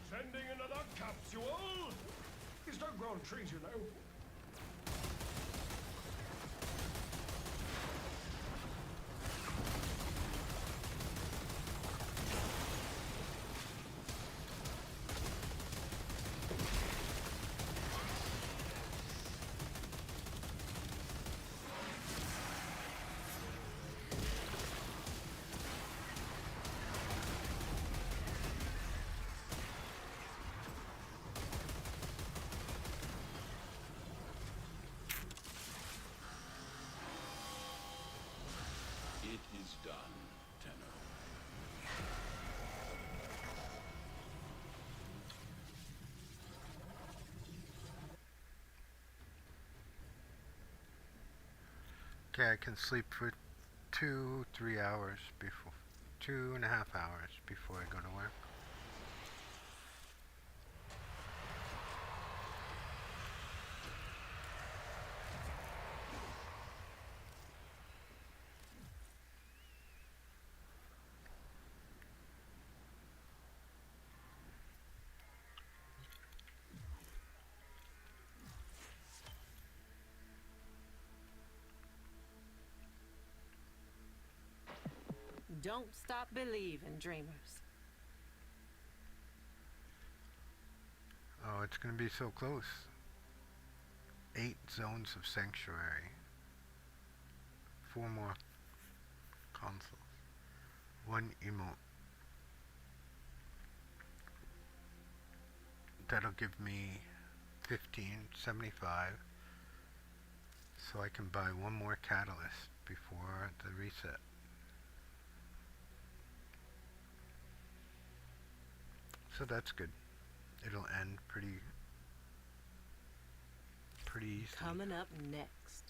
Sending another capsule? These don't grow on trees, you know. It is done, Tenno. Okay, I can sleep for 2-3 hours before, 2.5 hours before I go to work. Don't stop believing, dreamers. Oh, it's gonna be so close. 8 zones of sanctuary. 4 more consoles. 1 emote. That'll give me 1575. So I can buy 1 more catalyst before the reset. So that's good. It'll end pretty easily. Coming up next.